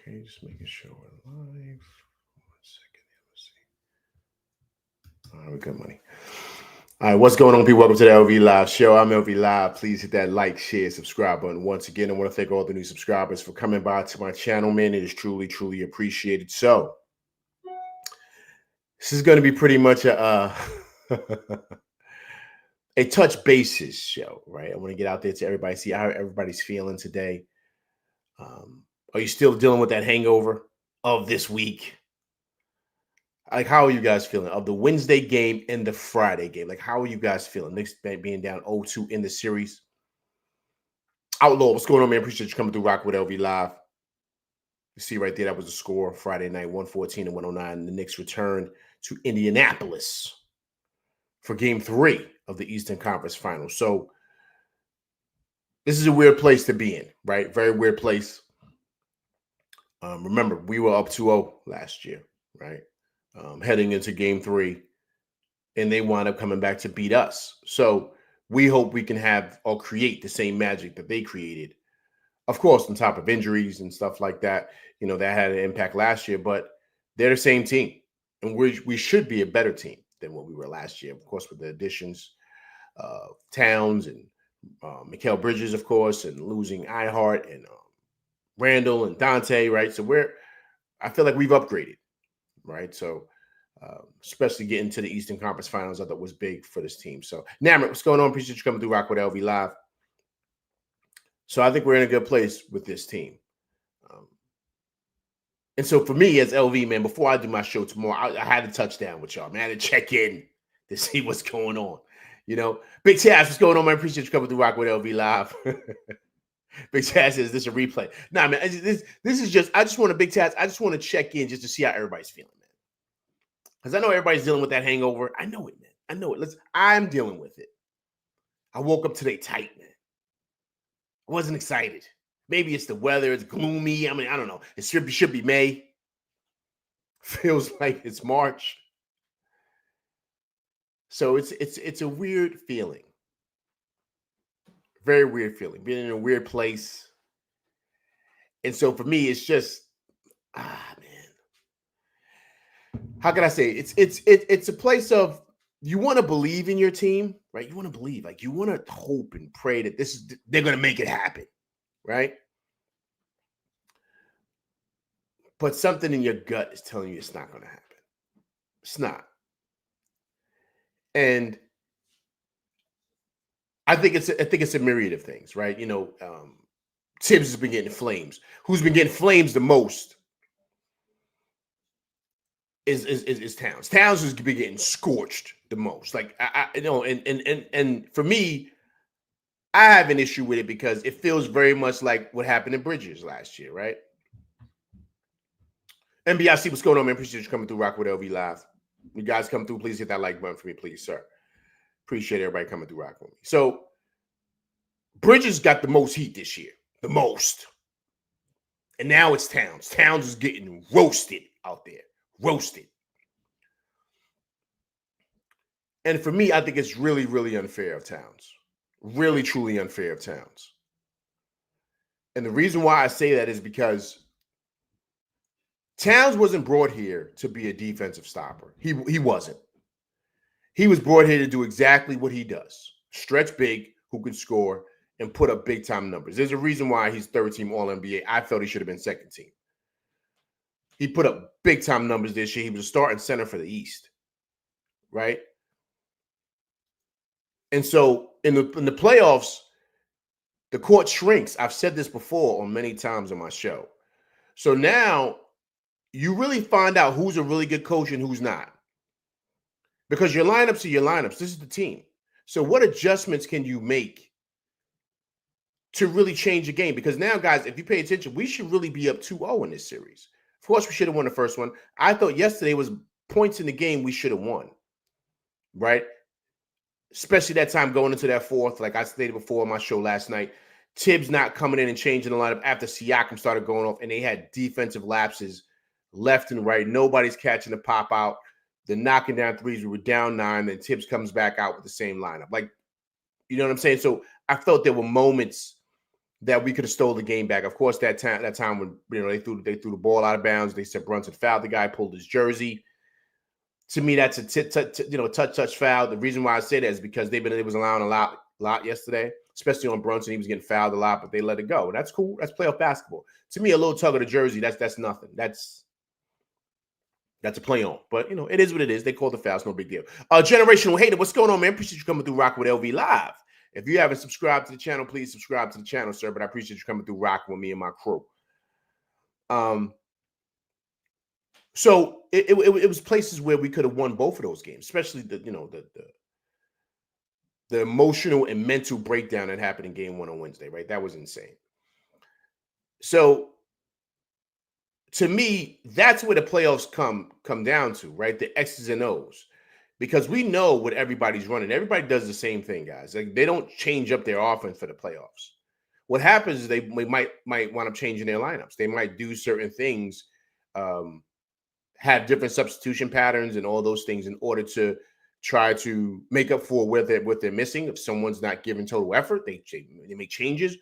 Okay, just making sure we're live. 1 second. Let's see. All right, we got money. All right, what's going on, people? Welcome to the LV Live Show. I'm LV Live. Please hit that like, share, subscribe button. Once again, I want to thank all the new subscribers for coming by to my channel, man. It is truly, truly appreciated. So, this is going to be pretty much a a touch bases show, right? I want to get out there to everybody, see how everybody's feeling today. Are you still dealing with that hangover of this week? Like, how are you guys feeling of the Wednesday game and the Friday game? Like, how are you guys feeling? Knicks being down 0-2 in the series. Outlaw, what's going on, man? Appreciate you coming through Rock with LV Live. You see right there, that was the score Friday night, 114 and 109. The Knicks returned to Indianapolis for game 3 of the Eastern Conference Finals. So, this is a weird place to be in, right? Very weird place. Remember, we were up 2-0 last year, right? Heading into game 3, and they wound up coming back to beat us. So we hope we can have or create the same magic that they created. Of course, on top of injuries and stuff like that, you know, that had an impact last year, but they're the same team. And we should be a better team than what we were last year. Of course, with the additions of Towns and Mikal Bridges, of course, and losing Iheart and Randall and Dante, right? So I feel like we've upgraded, right? So especially getting to the Eastern Conference Finals, I thought was big for this team. So, Namrit, what's going on? Appreciate you coming through Rock with LV Live. So I think we're in a good place with this team. And so for me as LV, man, before I do my show tomorrow, I had to touch down with y'all, man. I had to check in to see what's going on. You know, Big Taz, what's going on, man? Appreciate you coming through Rock with LV Live. Big Taz says, this a replay? Nah, man, this is just, I just want to, Big Taz, I just want to check in just to see how everybody's feeling, man. Because I know everybody's dealing with that hangover. I know it, man. I know it. I'm dealing with it. I woke up today tight, man. I wasn't excited. Maybe it's the weather. It's gloomy. I mean, I don't know. It should be May. Feels like it's March. So it's a weird feeling. Very weird feeling. Being in a weird place. And so for me, it's just, man. How can I say it? It's a place of, you want to believe in your team, right? You want to believe, like you want to hope and pray that they're going to make it happen, right? But something in your gut is telling you it's not going to happen. It's not. And I think it's a myriad of things, right? You know, Tibbs has been getting flames. Who's been getting flames the most is Towns. Towns has been getting scorched the most. Like I you know, and for me, I have an issue with it because it feels very much like what happened in Bridges last year, right? NBIC, what's going on, man? Appreciate you coming through Rock with LV Live. You guys come through, please hit that like button for me, please, sir. Appreciate everybody coming through Rock with me. So Bridges got the most heat this year, the most. And now it's Towns. Towns is getting roasted out there. Roasted. And for me, I think it's really, really unfair of Towns. Really, truly unfair of Towns. And the reason why I say that is because Towns wasn't brought here to be a defensive stopper. He wasn't. He was brought here to do exactly what he does. Stretch big, who can score, and put up big-time numbers. There's a reason why he's third-team All-NBA. I felt he should have been second team. He put up big-time numbers this year. He was a starting center for the East, right? And so in the playoffs, the court shrinks. I've said this before on many times on my show. So now you really find out who's a really good coach and who's not. Because your lineups are your lineups. This is the team. So what adjustments can you make to really change the game? Because now, guys, if you pay attention, we should really be up 2-0 in this series. Of course, we should have won the first one. I thought yesterday was points in the game we should have won, right? Especially that time going into that fourth, like I stated before on my show last night, Tibbs not coming in and changing the lineup after Siakam started going off, and they had defensive lapses left and right. Nobody's catching the pop out. They're knocking down threes. We were down 9, then Tibbs comes back out with the same lineup. Like, you know what I'm saying? So I felt there were moments that we could have stole the game back. Of course, that time when they threw the ball out of bounds, they said Brunson fouled the guy, pulled his jersey. To me, that's a touch foul. The reason why I say that is because they was allowing a lot yesterday, especially on Brunson. He was getting fouled a lot, but they let it go. That's cool. That's playoff basketball. To me, a little tug of the jersey, that's nothing. That's a play on. But it is what it is. They call the fouls, no big deal. Generational hater, what's going on, man? Appreciate you coming through Rock with LV Live. If you haven't subscribed to the channel, please subscribe to the channel, sir. But I appreciate you coming through Rock with me and my crew. So it was places where we could have won both of those games, especially the emotional and mental breakdown that happened in game 1 on Wednesday, right? That was insane. So to me, that's where the playoffs come down to, right? The X's and O's. Because we know what everybody's running. Everybody does the same thing, guys. Like, they don't change up their offense for the playoffs. What happens is they might wind up changing their lineups. They might do certain things, have different substitution patterns and all those things in order to try to make up for what they're missing. If someone's not giving total effort, they make changes,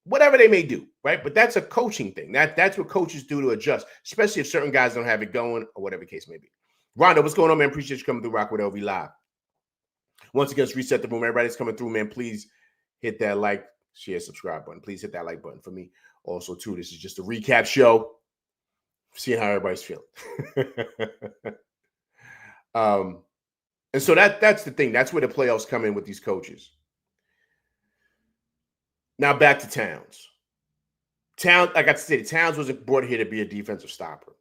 whatever they may do, right? But that's a coaching thing. That's what coaches do to adjust, especially if certain guys don't have it going or whatever the case may be. Rondo, what's going on, man? Appreciate you coming through Rock with LV Live. Once again, let's reset the room. Everybody's coming through, man. Please hit that like, share, subscribe button. Please hit that like button for me. Also, too, this is just a recap show. Seeing how everybody's feeling. And so that's the thing. That's where the playoffs come in with these coaches. Now back to Towns. Like I said, Towns wasn't brought here to be a defensive stopper.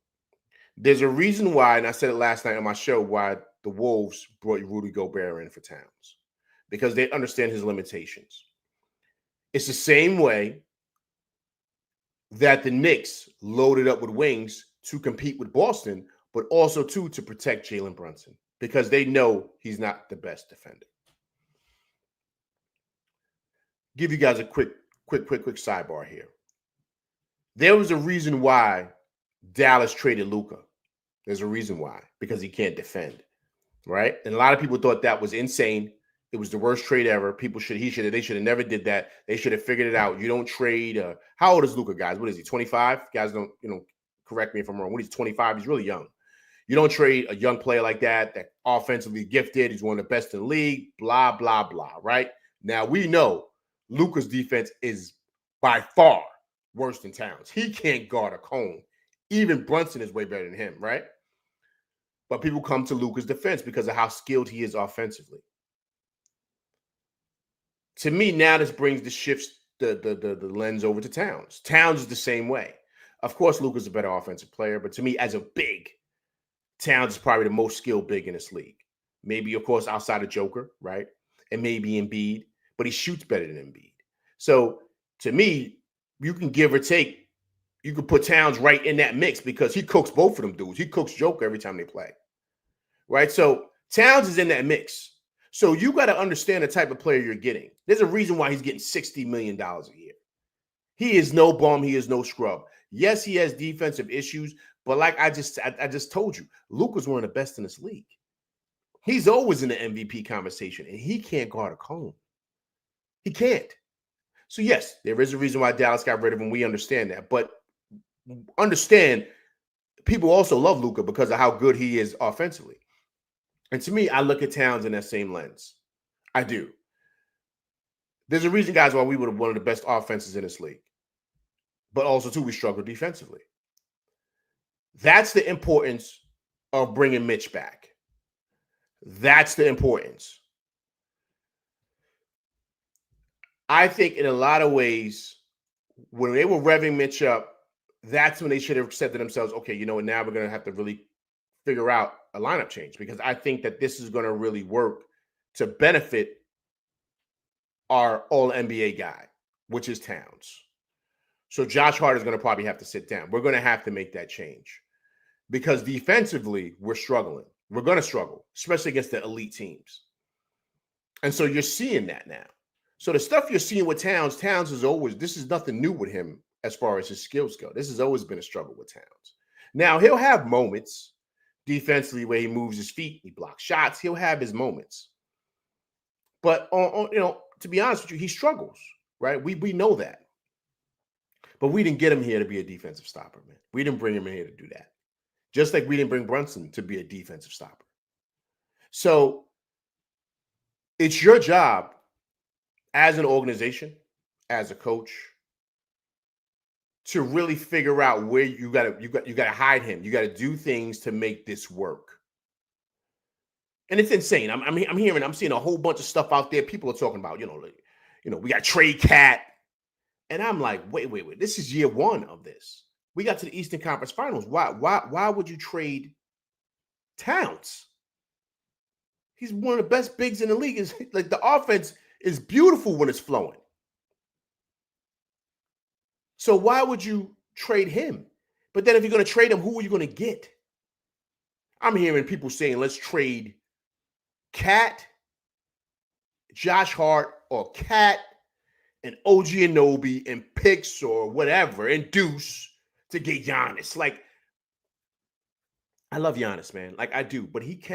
There's a reason why, and I said it last night on my show, why the Wolves brought Rudy Gobert in for Towns. Because they understand his limitations. It's the same way that the Knicks loaded up with wings to compete with Boston, but also to protect Jalen Brunson, because they know he's not the best defender. Give you guys a quick sidebar here. There was a reason why Dallas traded Luka. There's a reason why, because he can't defend, right? And a lot of people thought that was insane. It was the worst trade ever. They should have never did that. They should have figured it out. You don't trade. How old is Luka, guys? What is he? 25? Guys, don't correct me if I'm wrong. When he's 25, he's really young. You don't trade a young player like that offensively gifted. He's one of the best in the league. Blah blah blah. Right now, we know Luka's defense is by far worse than Towns. He can't guard a cone. Even Brunson is way better than him, right? But people come to Luka's defense because of how skilled he is offensively. To me, now this shifts the lens over to Towns. Towns is the same way. Of course, Luka's a better offensive player, but to me, as a big, Towns is probably the most skilled big in this league. Maybe, of course, outside of Joker, right? And maybe Embiid, but he shoots better than Embiid. So, to me, you can give or take. You can put Towns right in that mix because he cooks both of them dudes. He cooks Joker every time they play, right? So, Towns is in that mix. So you got to understand the type of player you're getting. There's a reason why he's getting $60 million a year. He is no bum. He is no scrub. Yes, he has defensive issues, but like I just told you, Luka's one of the best in this league. He's always in the MVP conversation, and he can't guard a cone. He can't. So yes, there is a reason why Dallas got rid of him. We understand that, but understand people also love Luka because of how good he is offensively. And to me, I look at Towns in that same lens. I do. There's a reason, guys, why we would have one of the best offenses in this league. But also, too, we struggle defensively. That's the importance of bringing Mitch back. That's the importance. I think in a lot of ways, when they were revving Mitch up, that's when they should have said to themselves, okay, you know what, now we're going to have to really figure out a lineup change, because I think that this is going to really work to benefit our all-NBA guy, which is Towns. So Josh Hart is going to probably have to sit down. We're going to have to make that change because defensively, we're struggling. We're going to struggle, especially against the elite teams. And so you're seeing that now. So the stuff you're seeing with Towns is always, this is nothing new with him as far as his skills go. This has always been a struggle with Towns. Now, he'll have moments defensively where he moves his feet, he blocks shots. He'll have his moments. But, to be honest with you, he struggles, right? We know that. But we didn't get him here to be a defensive stopper, man. We didn't bring him in here to do that. Just like we didn't bring Brunson to be a defensive stopper. So it's your job as an organization, as a coach, to really figure out where you gotta hide him. You gotta do things to make this work. And it's insane. I'm seeing a whole bunch of stuff out there. People are talking about, we got trade Cat. And I'm like, wait. This is year one of this. We got to the Eastern Conference Finals. Why would you trade Towns? He's one of the best bigs in the league. Is like the offense is beautiful when it's flowing. So why would you trade him? But then if you're going to trade him, who are you going to get? I'm hearing people saying, let's trade Cat, Josh Hart, or Cat and OG Anunoby and picks or whatever and Deuce to get Giannis. Like, I love Giannis, man. Like, I do. But he's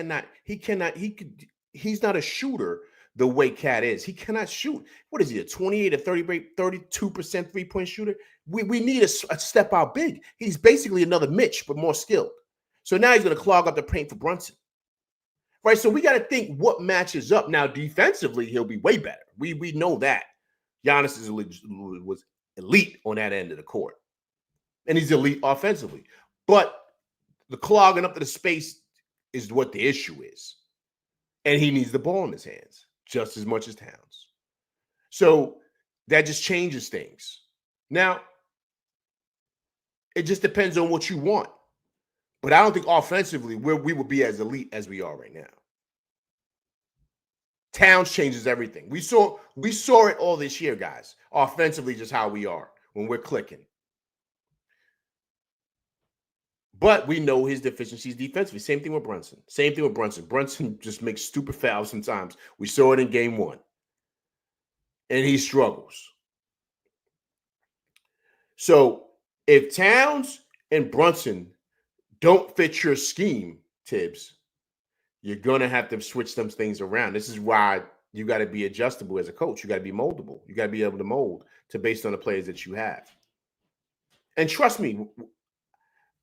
not a shooter the way Cat is. He cannot shoot. What is he, a 28 or 32% three-point shooter? We need a step out big. He's basically another Mitch, but more skilled. So now he's going to clog up the paint for Brunson. Right? So we got to think what matches up. Now, defensively, he'll be way better. We know that. Giannis was elite on that end of the court. And he's elite offensively. But the clogging up to the space is what the issue is. And he needs the ball in his hands just as much as Towns. So that just changes things. Now, it just depends on what you want. But I don't think offensively we would be as elite as we are right now. Towns changes everything. We saw it all this year, guys. Offensively, just how we are when we're clicking. But we know his deficiencies defensively. Same thing with Brunson. Brunson just makes stupid fouls sometimes. We saw it in game one. And he struggles. So if Towns and Brunson don't fit your scheme, Tibbs, you're going to have to switch some things around. This is why you got to be adjustable as a coach. You got to be moldable. You got to be able to mold based on the players that you have. And trust me,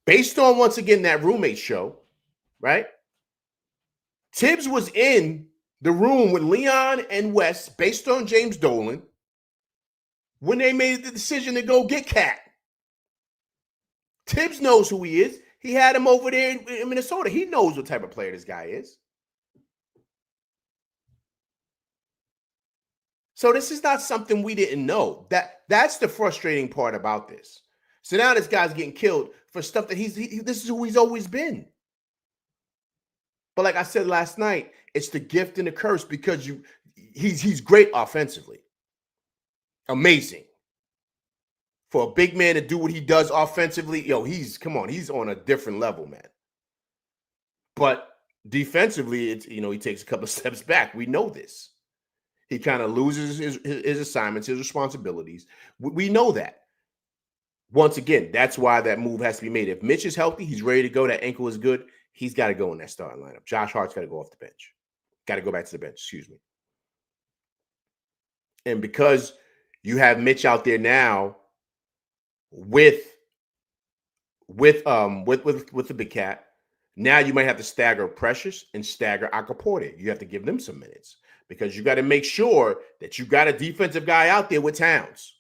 based on, once again, that roommate show, right? Tibbs was in the room with Leon and Wes, based on James Dolan, when they made the decision to go get Cat. Tibbs knows who he is. He had him over there in Minnesota. He knows what type of player this guy is. So this is not something we didn't know. That's the frustrating part about this. So now this guy's getting killed for stuff that this is who he's always been. But like I said last night, it's the gift and the curse because he's great offensively. Amazing. For a big man to do what he does offensively, he's on a different level, man. But defensively, he takes a couple of steps back. We know this. He kind of loses his assignments, his responsibilities. We know that. Once again, that's why that move has to be made. If Mitch is healthy, he's ready to go, that ankle is good, he's got to go in that starting lineup. Josh Hart's got to go off the bench. Got to go back to the bench, excuse me. And because you have Mitch out there now with the big cat, now you might have to stagger Precious and stagger Akaporte. You have to give them some minutes because you got to make sure that you got a defensive guy out there with Towns.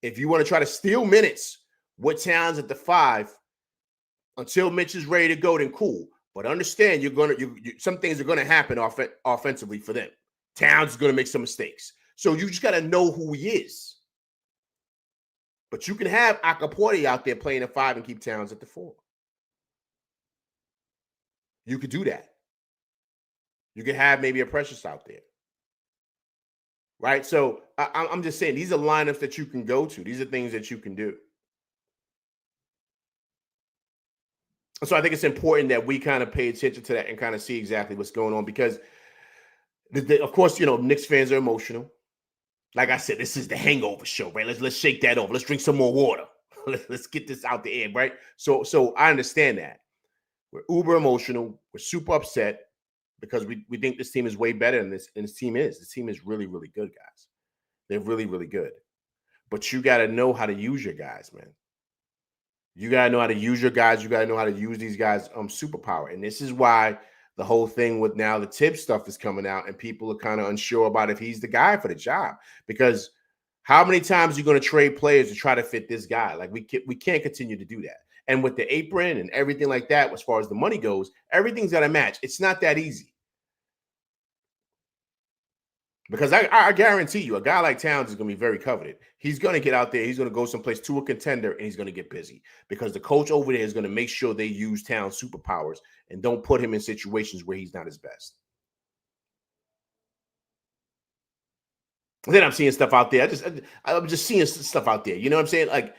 If you want to try to steal minutes with Towns at the 5 until Mitch is ready to go, then cool. But understand, some things are going to happen offensively for them. Towns is going to make some mistakes. So you just got to know who he is. But you can have Akaporte out there playing at 5 and keep Towns at the 4. You could do that. You could have maybe a Precious out there. Right? So I'm just saying, these are lineups that you can go to. These are things that you can do. So I think it's important that we kind of pay attention to that and kind of see exactly what's going on because, of course, Knicks fans are emotional. Like I said, this is the hangover show, right? Let's shake that off. Let's drink some more water. Let's get this out the air, right? So I understand that. We're uber emotional. We're super upset because we think this team is way better than this team is. This team is really, really good, guys. They're really, really good. But you got to know how to use your guys, man. You got to know how to use your guys. You got to know how to use these guys' superpower. And this is why the whole thing with now the tip stuff is coming out, and people are kind of unsure about if he's the guy for the job. Because how many times are you going to trade players to try to fit this guy? Like we can't continue to do that. And with the apron and everything like that, as far as the money goes, everything's got to match. It's not that easy. Because I guarantee you, a guy like Towns is going to be very coveted. He's going to get out there. He's going to go someplace to a contender, and he's going to get busy because the coach over there is going to make sure they use Towns' superpowers and don't put him in situations where he's not his best. And then I'm seeing stuff out there. I'm just seeing stuff out there. You know what I'm saying? Like,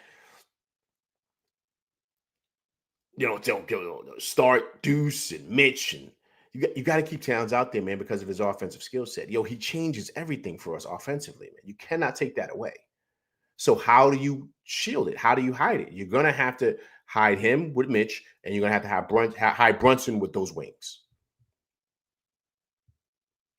don't start Deuce and Mitch, and you got to keep Towns out there, man, because of his offensive skill set. He changes everything for us offensively, man. You cannot take that away. So how do you shield it? How do you hide it? You're going to have to hide him with Mitch, and you're going to have to hide Brunson with those wings.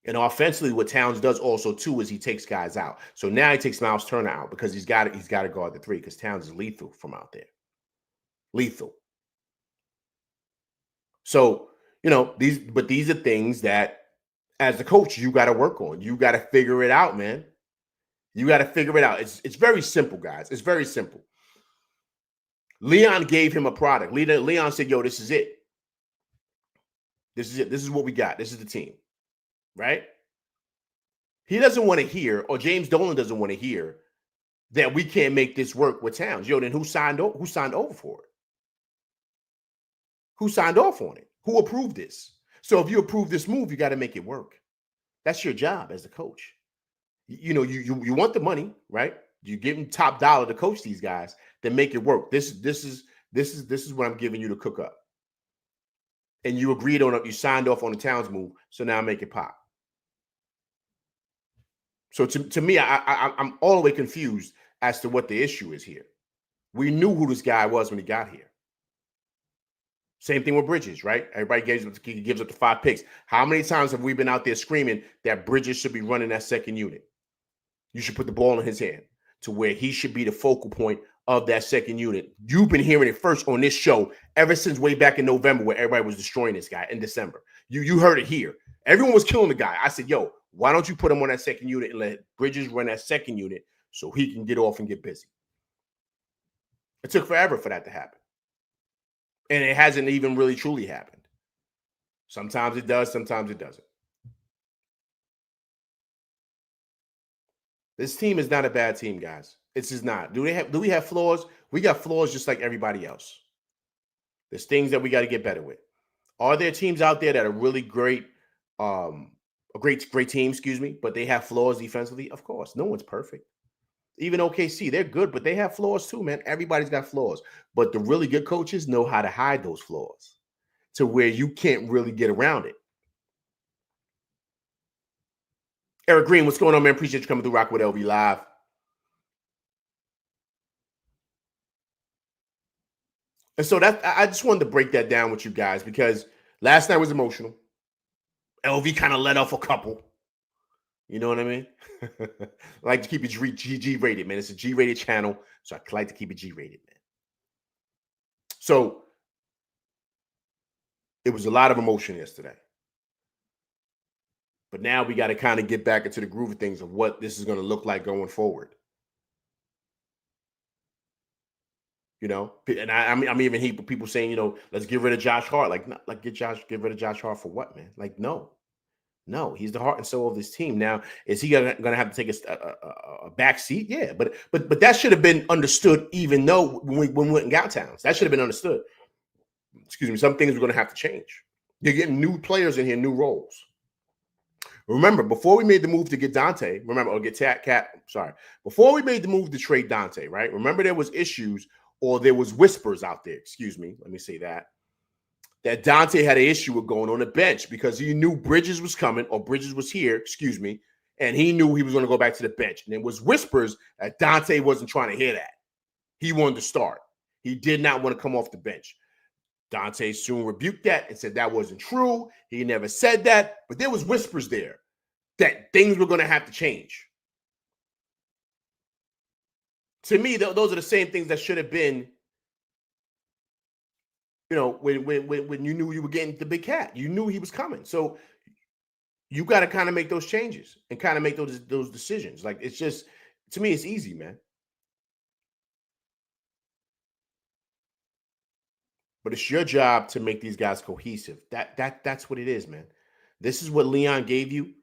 And offensively, what Towns does also too is he takes guys out. So now he takes Miles Turner out because he's got to guard the three because Towns is lethal from out there. Lethal. So, these are things that as a coach, you got to work on. You got to figure it out, man. You got to figure it out. It's very simple, guys. It's very simple. Leon gave him a product. Leon said, yo, this is it. This is it. This is what we got. This is the team. Right? He doesn't want to hear, or James Dolan doesn't want to hear, that we can't make this work with Towns. Yo, then who signed over for it? Who signed off on it? Who approved this? So if you approve this move, you got to make it work. That's your job as the coach. You want the money, right? You give them top dollar to coach these guys, then make it work. This is what I'm giving you to cook up. And you agreed on it. You signed off on the Towns move. So now make it pop. So to me, I'm all the way confused as to what the issue is here. We knew who this guy was when he got here. Same thing with Bridges, right? Everybody gives up the 5 picks. How many times have we been out there screaming that Bridges should be running that second unit? You should put the ball in his hand to where he should be the focal point of that second unit. You've been hearing it first on this show ever since way back in November where everybody was destroying this guy in December. You heard it here. Everyone was killing the guy. I said, yo, why don't you put him on that second unit and let Bridges run that second unit so he can get off and get busy? It took forever for that to happen. And it hasn't even really truly happened. Sometimes it does, sometimes it doesn't. This team is not a bad team, guys. It's just not. Do we have flaws? We got flaws just like everybody else. There's things that we got to get better with. Are there teams out there that are really great, a great team, but they have flaws defensively? Of course. No one's perfect. Even OKC, they're good, but they have flaws too, man. Everybody's got flaws. But the really good coaches know how to hide those flaws to where you can't really get around it. Eric Green, what's going on, man? Appreciate you coming through Rock with LV Live. And so I just wanted to break that down with you guys because last night was emotional. LV kind of let off a couple. You know what I mean? I like to keep it G rated, man. It's a G rated channel, so I like to keep it G rated, man. So it was a lot of emotion yesterday. But now we got to kind of get back into the groove of things of what this is going to look like going forward. And I'm even hearing people saying, let's get rid of Josh Hart. Get rid of Josh Hart for what, man? Like, no, he's the heart and soul of this team. Now, is he going to have to take a back seat? Yeah, but that should have been understood even though when we went and got Towns. That should have been understood. Excuse me. Some things are going to have to change. You're getting new players in here, new roles. Remember, before we made the move to get Dante, before we made the move to trade Dante, right? Remember there was issues or there was whispers out there, let me say that Dante had an issue with going on the bench because he knew Bridges was coming or Bridges was here, and he knew he was going to go back to the bench. And there was whispers that Dante wasn't trying to hear that. He wanted to start. He did not want to come off the bench. Dante soon rebuked that and said that wasn't true. He never said that, but there was whispers there that things were going to have to change. To me, those are the same things that should have been, when you knew you were getting the big cat. You knew he was coming. So you got to kind of make those changes and kind of make those decisions. Like, it's just, to me, it's easy, man. But it's your job to make these guys cohesive. That's what it is, man. This is what Leon gave you.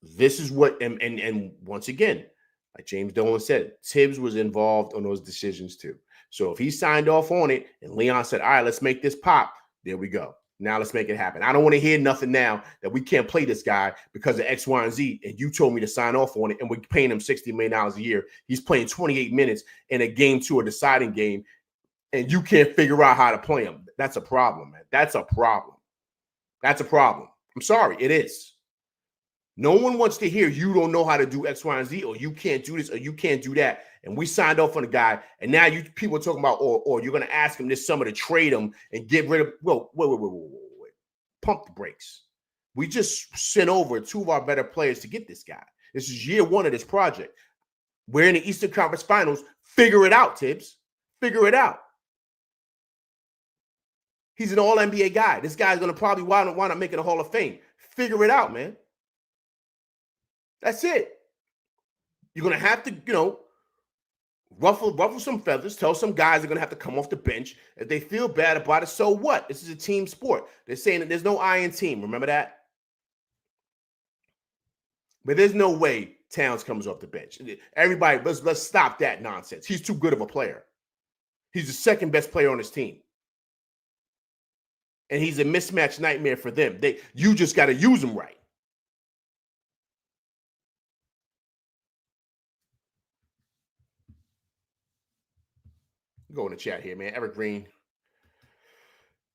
This is what, and once again, like James Dolan said, Tibbs was involved on those decisions too. So if he signed off on it and Leon said, all right, let's make this pop, there we go. Now let's make it happen. I don't want to hear nothing now that we can't play this guy because of X, Y, and Z, and you told me to sign off on it, and we're paying him $60 million a year. He's playing 28 minutes in a game 2, a deciding game, and you can't figure out how to play him. That's a problem, man. That's a problem. That's a problem. I'm sorry, it is. No one wants to hear you don't know how to do X, Y, and Z, or you can't do this, or you can't do that. And we signed off on the guy, and now people are talking about, or you're going to ask him this summer to trade him and get rid of. Well, wait. Pump the brakes. We just sent over 2 of our better players to get this guy. This is year 1 of this project. We're in the Eastern Conference Finals. Figure it out, Tibbs. Figure it out. He's an all-NBA guy. This guy's going to probably wind up making a Hall of Fame. Figure it out, man. That's it. You're going to have to, ruffle some feathers. Tell some guys they're going to have to come off the bench. If they feel bad about it, so what? This is a team sport. They're saying that there's no I in team. Remember that? But there's no way Towns comes off the bench. Everybody, let's stop that nonsense. He's too good of a player. He's the second best player on his team. And he's a mismatch nightmare for them. You just got to use him right. Go in the chat here, man. Eric Green.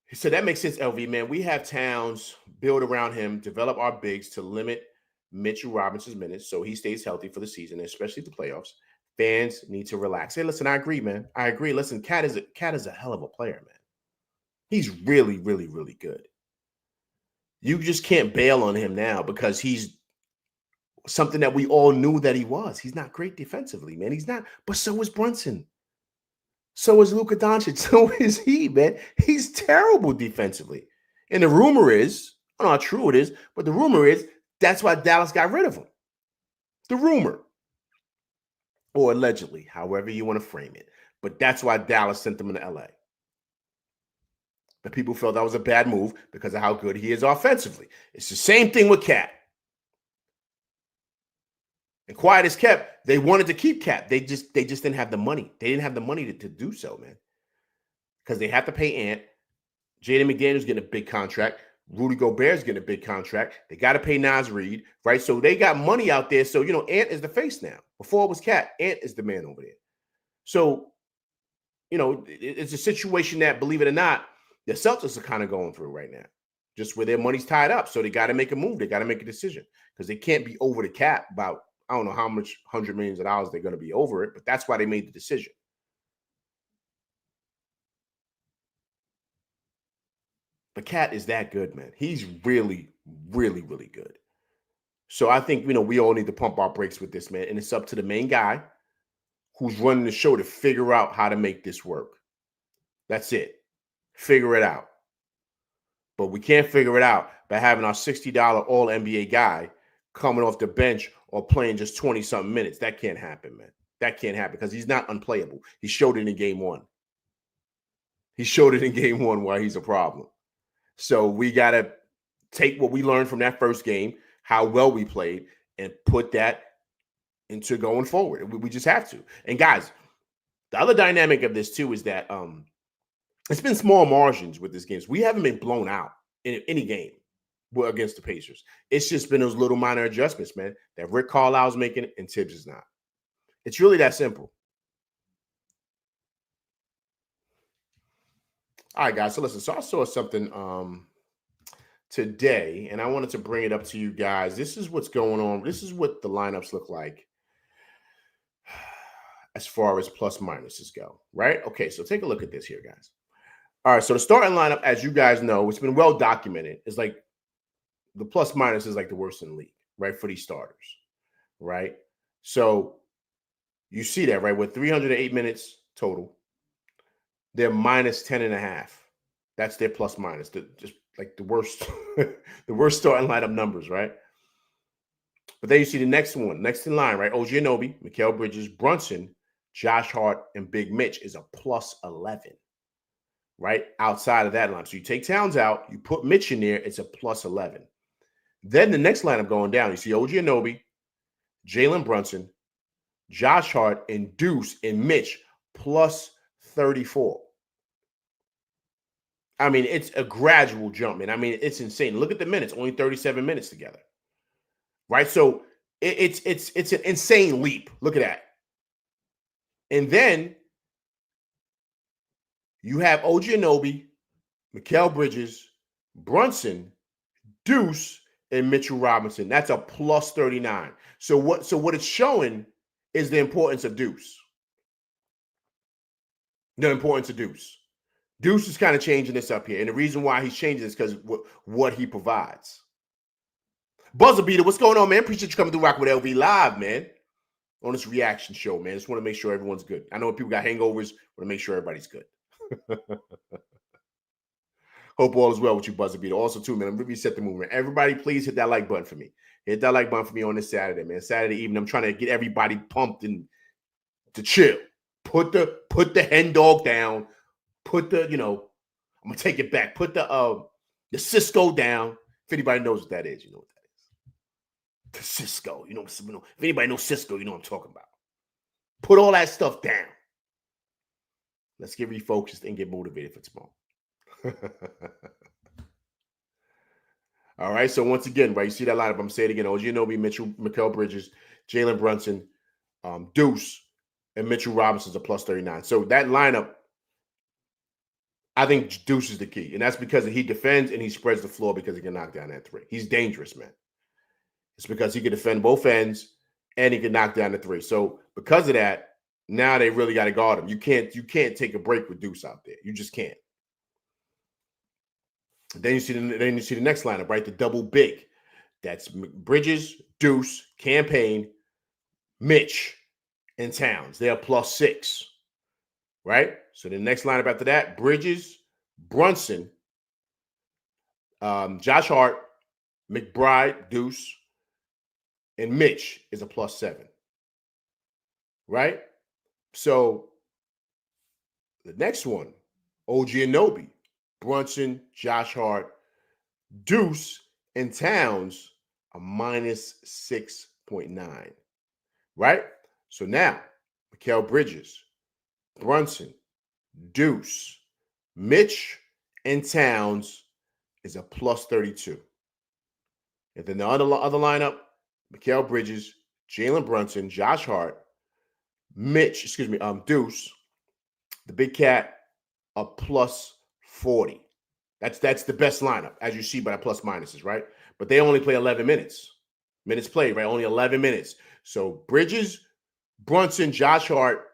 He said, that makes sense, LV, man. We have Towns build around him, develop our bigs to limit Mitchell Robinson's minutes so he stays healthy for the season, especially the playoffs. Fans need to relax. Hey, listen, I agree, man. I agree. Listen, Cat is a hell of a player, man. He's really, really, really good. You just can't bail on him now because he's something that we all knew that he was. He's not great defensively, man. He's not, but so is Brunson. So is Luka Doncic. So is he, man. He's terrible defensively. And the rumor is, I don't know how true it is, but the rumor is that's why Dallas got rid of him. The rumor. Or allegedly, however you want to frame it. But that's why Dallas sent him to LA. The people felt that was a bad move because of how good he is offensively. It's the same thing with Cat. And quiet as kept, they wanted to keep Cat. They just didn't have the money. They didn't have the money to do so, man. Because they have to pay Ant. Jaden McDaniels getting a big contract. Rudy Gobert's getting a big contract. They got to pay Naz Reid, right? So they got money out there. So, Ant is the face now. Before it was Cat, Ant is the man over there. So, it's a situation that, believe it or not, the Celtics are kind of going through right now, just where their money's tied up. So they got to make a move. They got to make a decision because they can't be over the cap about, I don't know how much $100 million they're going to be over it, but that's why they made the decision. But Cat is that good, man. He's really, really, really good. So I think, we all need to pump our brakes with this, man. And it's up to the main guy who's running the show to figure out how to make this work. That's it. Figure it out. But we can't figure it out by having our $60 all-NBA guy coming off the bench or playing just 20-something minutes. That can't happen, man. That can't happen because he's not unplayable. He showed it in game 1. He showed it in game 1 why he's a problem. So we got to take what we learned from that first game, how well we played, and put that into going forward. We just have to. And guys, the other dynamic of this too is that it's been small margins with this game. We haven't been blown out in any game against the Pacers. It's just been those little minor adjustments, man, that Rick Carlisle's making and Tibbs is not. It's really that simple. All right, guys. So listen, I saw something today, and I wanted to bring it up to you guys. This is what's going on. This is what the lineups look like as far as plus minuses go, right? Okay, so take a look at this here, guys. All right, so the starting lineup, as you guys know, it's been well documented. It's like the plus minus is like the worst in the league, right, for these starters, right? So You see that, right? With 308 minutes total, they're minus 10.5. That's their plus minus. Just like the worst, the worst starting lineup numbers, right? But then you see the next one, next in line, right? OG Anunoby, Mikal Bridges, Brunson, Josh Hart, and Big Mitch is a plus 11, right? Outside of that line. So you take Towns out, you put Mitch in there, it's a plus 11. Then the next lineup going down, you see OG Anunoby, Jalen Brunson, Josh Hart, and Deuce and Mitch plus 34. I mean, it's a gradual jump, man. I mean, it's insane. Look at the minutes, only 37 minutes together. Right? So it's an insane leap. Look at that. And then you have OG Anunoby, Mikal Bridges, Brunson, Deuce, and Mitchell Robinson. That's a plus 39. So what it's showing is the importance of Deuce. The importance of Deuce. Deuce is kind of changing this up here. And the reason why he's changing this is because what he provides. Buzzer Beater, what's going on, man? Appreciate you coming through Rock with LV Live, man. On this reaction show, man. Just want to make sure everyone's good. I know people got hangovers. Want to make sure everybody's good. Hope all is well with you, Buzzer Beater. Also, too, man, I'm going to reset the movement. Everybody, please hit that like button for me. Hit that like button for me on this Saturday, man. Saturday evening, I'm trying to get everybody pumped and to chill. Put the hen dog down. Put the, I'm gonna take it back. Put the Cisco down. If anybody knows what that is, you know what that is. The Cisco. If anybody knows Cisco, you know what I'm talking about. Put all that stuff down. Let's get refocused and get motivated for tomorrow. All right. So once again, right, you see that lineup. I'm saying it again. OG Anunoby, Mitchell, Mikal Bridges, Jalen Brunson, Deuce, and Mitchell Robinson's a plus 39. So that lineup, I think Deuce is the key. And that's because he defends and he spreads the floor because he can knock down that three. He's dangerous, man. It's because he can defend both ends and he can knock down the three. So because of that, now they really got to guard him. You can't take a break with Deuce out there. You just can't. Then you see the next lineup, right? The double big. That's Bridges, Deuce, Campaign, Mitch, and Towns. They're plus 6, right? So the next lineup after that, Bridges, Brunson, Josh Hart, McBride, Deuce, and Mitch is a plus 7, right? So the next one, OG Anunoby, Brunson, Josh Hart, Deuce, and Towns a minus 6.9, right? So now, Mikal Bridges, Brunson, Deuce, Mitch, and Towns is a plus 32. And then the other lineup, Mikal Bridges, Jalen Brunson, Josh Hart, Deuce, the Big Cat, a plus 40. That's the best lineup, as you see by the plus minuses, right? But they only play 11 minutes. Minutes played, right? Only 11 minutes. So Bridges, Brunson, Josh Hart,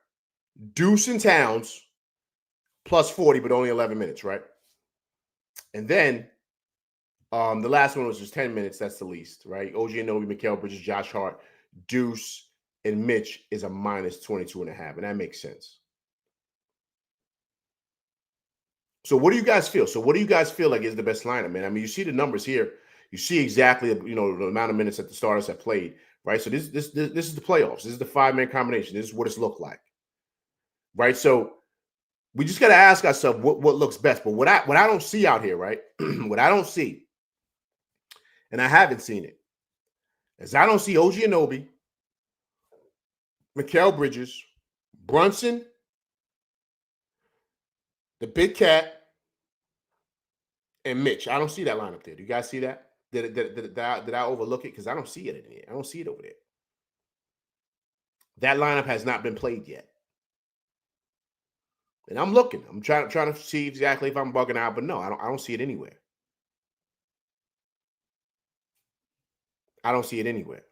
Deuce, and Towns, plus 40, but only 11 minutes, right? And then the last one was just 10 minutes. That's the least, right? OG Anunoby, Mikal Bridges, Josh Hart, Deuce, and Mitch is a minus 22.5, and that makes sense. So what do you guys feel? So what do you guys feel like is the best lineup, man? I mean, you see the numbers here. You see exactly, the amount of minutes that the starters have played, right? So this is the playoffs. This is the 5-man combination. This is what it's looked like, right? So we just got to ask ourselves what looks best. But what I don't see out here, right? What I don't see, and I haven't seen it, is I don't see OG Anunoby, Mikal Bridges, Brunson, the Big Cat, and Mitch. I don't see that lineup there. Do you guys see that? Did I overlook it? Because I don't see it in here. I don't see it over there. That lineup has not been played yet. And I'm looking. I'm trying to see exactly if I'm bugging out, but no, I don't see it anywhere. I don't see it anywhere.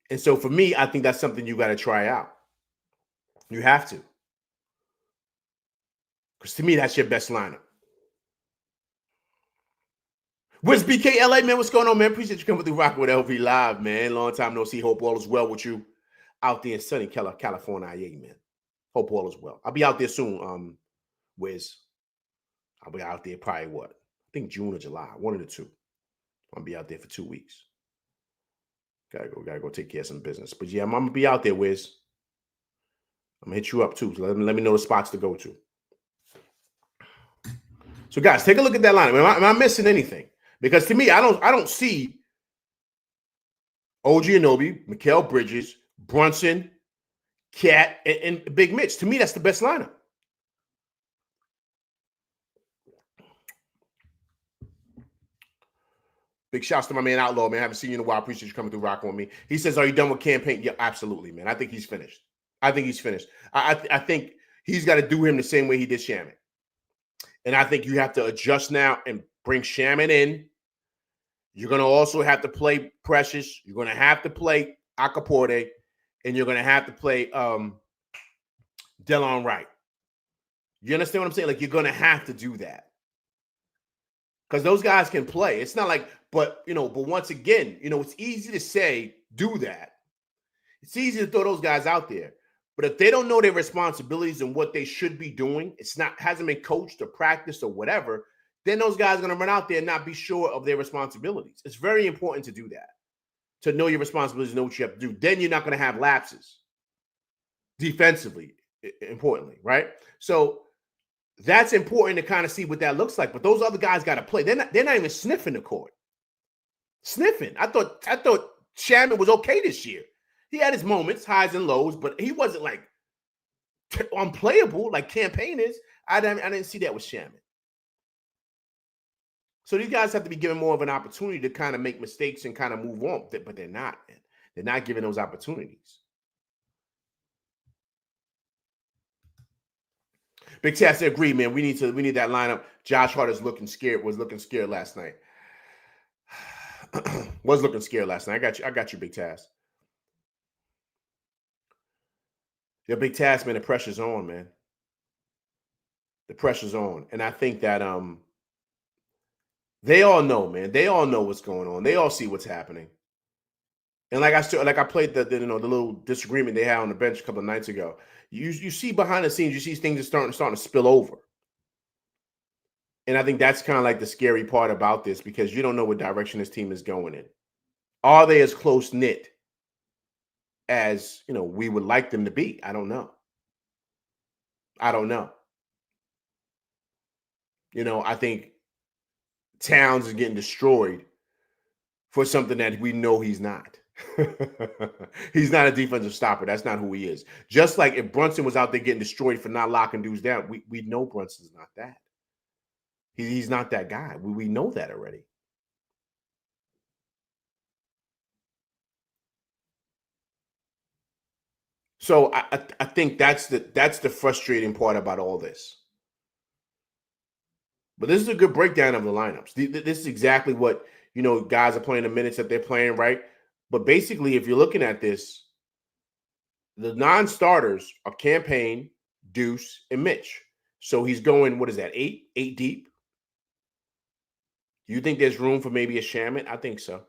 And so for me, I think that's something you got to try out. You have to. Because to me, that's your best lineup. Where's BK LA, man? What's going on, man? Appreciate you coming through rocking with LV Live, man. Long time no see. Hope all is well with you out there in sunny California, man. Hope all is well. I'll be out there soon, Wiz. I'll be out there probably I think June or July, one of the two. I'll be out there for 2 weeks. Gotta go take care of some business. But yeah, I'm gonna be out there, Wiz. I'm gonna hit you up too. So let me know the spots to go to. So guys, take a look at that lineup. Am I missing anything? Because to me, I don't see OG Anunoby, Mikal Bridges, Brunson, Cat, and Big Mitch. To me, that's the best lineup. Big shouts to my man Outlaw, man. I haven't seen you in a while. I appreciate you coming through rocking with me. He says, are you done with campaign? Yeah, absolutely, man. I think he's finished. I think he's got to do him the same way he did Shaman. And I think you have to adjust now and bring Shaman in. You're going to also have to play Precious. You're going to have to play Akaporte. And you're going to have to play Delon Wright. You understand what I'm saying? Like, you're going to have to do that. Because those guys can play. It's not like, but once again, it's easy to say, do that. It's easy to throw those guys out there. But if they don't know their responsibilities and what they should be doing, hasn't been coached or practiced or whatever, then those guys are going to run out there and not be sure of their responsibilities. It's very important to do that, to know your responsibilities, know what you have to do. Then you're not going to have lapses defensively, importantly, right? So that's important to kind of see what that looks like. But those other guys got to play. They're not even sniffing the court. Sniffing. I thought Shaman was okay this year. He had his moments, highs and lows, but he wasn't like unplayable like Campaign is. I didn't see that with Shaman. So these guys have to be given more of an opportunity to kind of make mistakes and kind of move on, but they're not. They're not given those opportunities. Big Taz agree, man. We need that lineup. Josh Hart was looking scared last night. Was looking scared last night. I got you, Big Taz. Yeah, Big Taz, man, the pressure's on, man. The pressure's on. And I think that they all know, man. They all know what's going on. They all see what's happening. And I played the little disagreement they had on the bench a couple of nights ago. You see behind the scenes, you see things are starting to spill over. And I think that's kind of like the scary part about this, because you don't know what direction this team is going in. Are they as close-knit as, we would like them to be? I don't know. I think Towns is getting destroyed for something that we know he's not. He's not a defensive stopper. That's not who he is. Just like if Brunson was out there getting destroyed for not locking dudes down, we know Brunson's not that. He's not that guy. We know that already. So I think that's the frustrating part about all this. But this is a good breakdown of the lineups. This is exactly what, guys are playing the minutes that they're playing, right? But basically, if you're looking at this, the non-starters are Campaign, Deuce, and Mitch. So he's going, what is that, 8 deep? You think there's room for maybe a Shaman? I think so.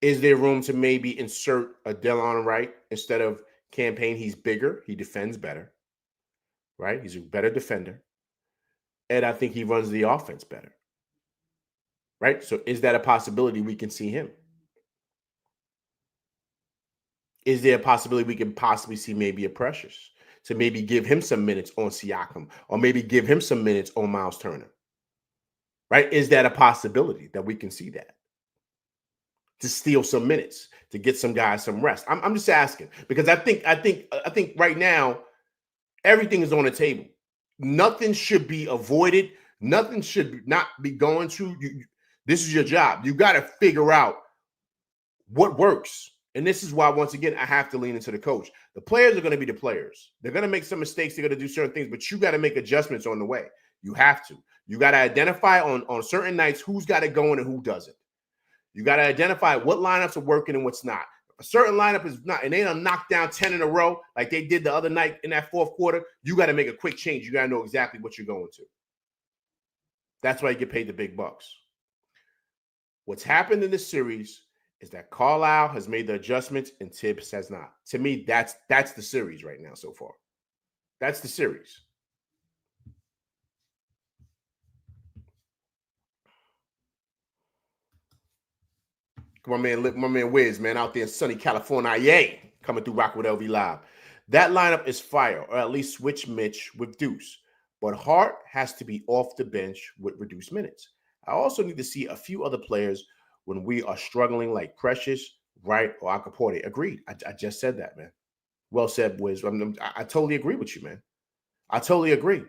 Is there room to maybe insert a Delon Wright instead of Campaign? He's bigger. He defends better, right? He's a better defender. And I think he runs the offense better, right? So is that a possibility we can see him? Is there a possibility we can possibly see maybe a Precious to maybe give him some minutes on Siakam, or maybe give him some minutes on Miles Turner, right? Is that a possibility that we can see that? To steal some minutes, to get some guys some rest. I'm just asking, because I think right now everything is on the table. Nothing should be avoided. Nothing should not be going to. This is your job. You got to figure out what works. And this is why, once again, I have to lean into the coach. The players are going to be the players. They're going to make some mistakes. They're going to do certain things, but you got to make adjustments on the way. You have to. You got to identify on certain nights who's got it going and who doesn't. You got to identify what lineups are working and what's not. A certain lineup is not, and they done knocked down 10 in a row like they did the other night in that fourth quarter. You got to make a quick change. You got to know exactly what you're going to. That's why you get paid the big bucks. What's happened in this series is that Carlisle has made the adjustments and Tibbs has not. To me, that's the series right now so far. That's the series. My man Wiz, man, out there in sunny California, yay, coming through Rock with LV Live. That lineup is fire, or at least switch Mitch with Deuce. But Hart has to be off the bench with reduced minutes. I also need to see a few other players when we are struggling, like Precious, Wright, or Akaporte. Agreed. I just said that, man. Well said, Wiz. I totally agree with you, man. I totally agree.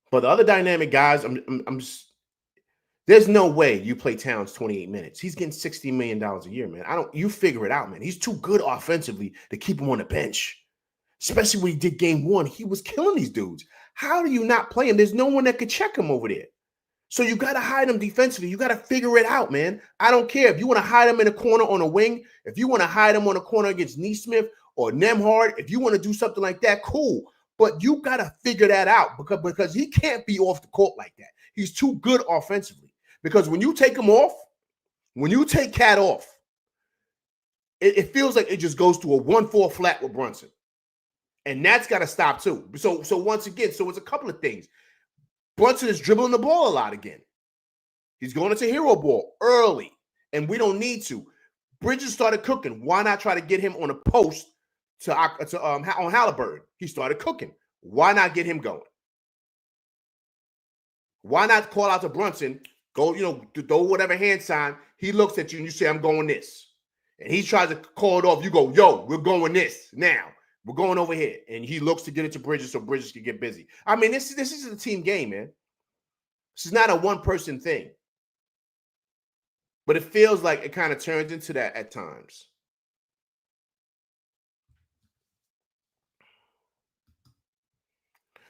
But the other dynamic guys, I'm just, there's no way you play Towns 28 minutes. He's getting $60 million a year, man. You figure it out, man. He's too good offensively to keep him on the bench. Especially when he did game one. He was killing these dudes. How do you not play him? There's no one that could check him over there. So you got to hide him defensively. You got to figure it out, man. I don't care. If you want to hide him in a corner on a wing, if you want to hide him on a corner against Neesmith or Nemhard, if you want to do something like that, cool. But you got to figure that out because he can't be off the court like that. He's too good offensively. Because when you take him off, when you take Cat off, it feels like it just goes to a 1-4 flat with Brunson. And that's got to stop too. So once again, so it's a couple of things. Brunson is dribbling the ball a lot again. He's going into hero ball early, and we don't need to. Bridges started cooking. Why not try to get him on a post on Halliburton? He started cooking. Why not get him going? Why not call out to Brunson? Go, throw whatever hand sign. He looks at you and you say, I'm going this. And he tries to call it off. You go, yo, we're going this now. We're going over here. And he looks to get it to Bridges so Bridges can get busy. I mean, this is a team game, man. This is not a one-person thing. But it feels like it kind of turns into that at times.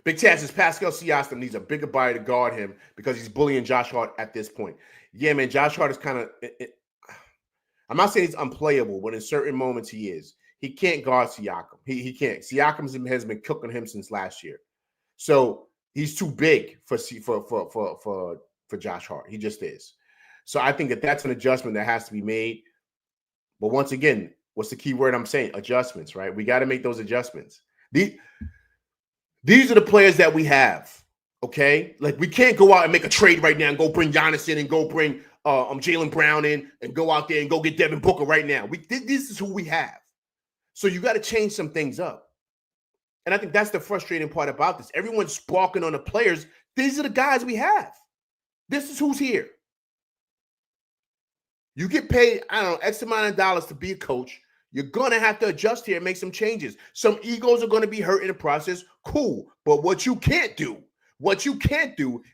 Big Taz says Pascal Siakam needs a bigger body to guard him because he's bullying Josh Hart at this point. Yeah, man, Josh Hart is kind of I'm not saying he's unplayable, but in certain moments he is. He can't guard Siakam. He can't. Siakam has been cooking him since last year. So he's too big for Josh Hart. He just is. So I think that's an adjustment that has to be made. But once again, what's the key word I'm saying? Adjustments, right? We got to make those adjustments. These are the players that we have, okay? Like, we can't go out and make a trade right now and go bring Giannis in and go bring Jaylen Brown in and go out there and go get Devin Booker right now. This is who we have. So you got to change some things up. And I think that's the frustrating part about this. Everyone's sparking on the players. These are the guys we have. This is who's here. You get paid, I don't know, X amount of dollars to be a coach. You're going to have to adjust here and make some changes. Some egos are going to be hurt in the process. Cool. But what you can't do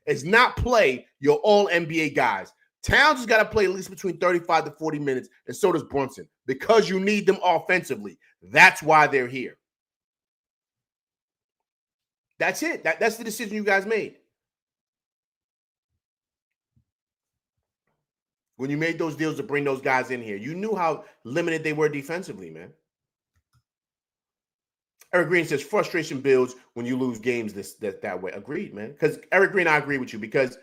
is not play your all NBA guys. Towns has got to play at least between 35 to 40 minutes, and so does Brunson, because you need them offensively. That's why they're here. That's it. That's the decision you guys made. When you made those deals to bring those guys in here, you knew how limited they were defensively, man. Eric Green says frustration builds when you lose games that way. Agreed, man. Because Eric Green, I agree with you, because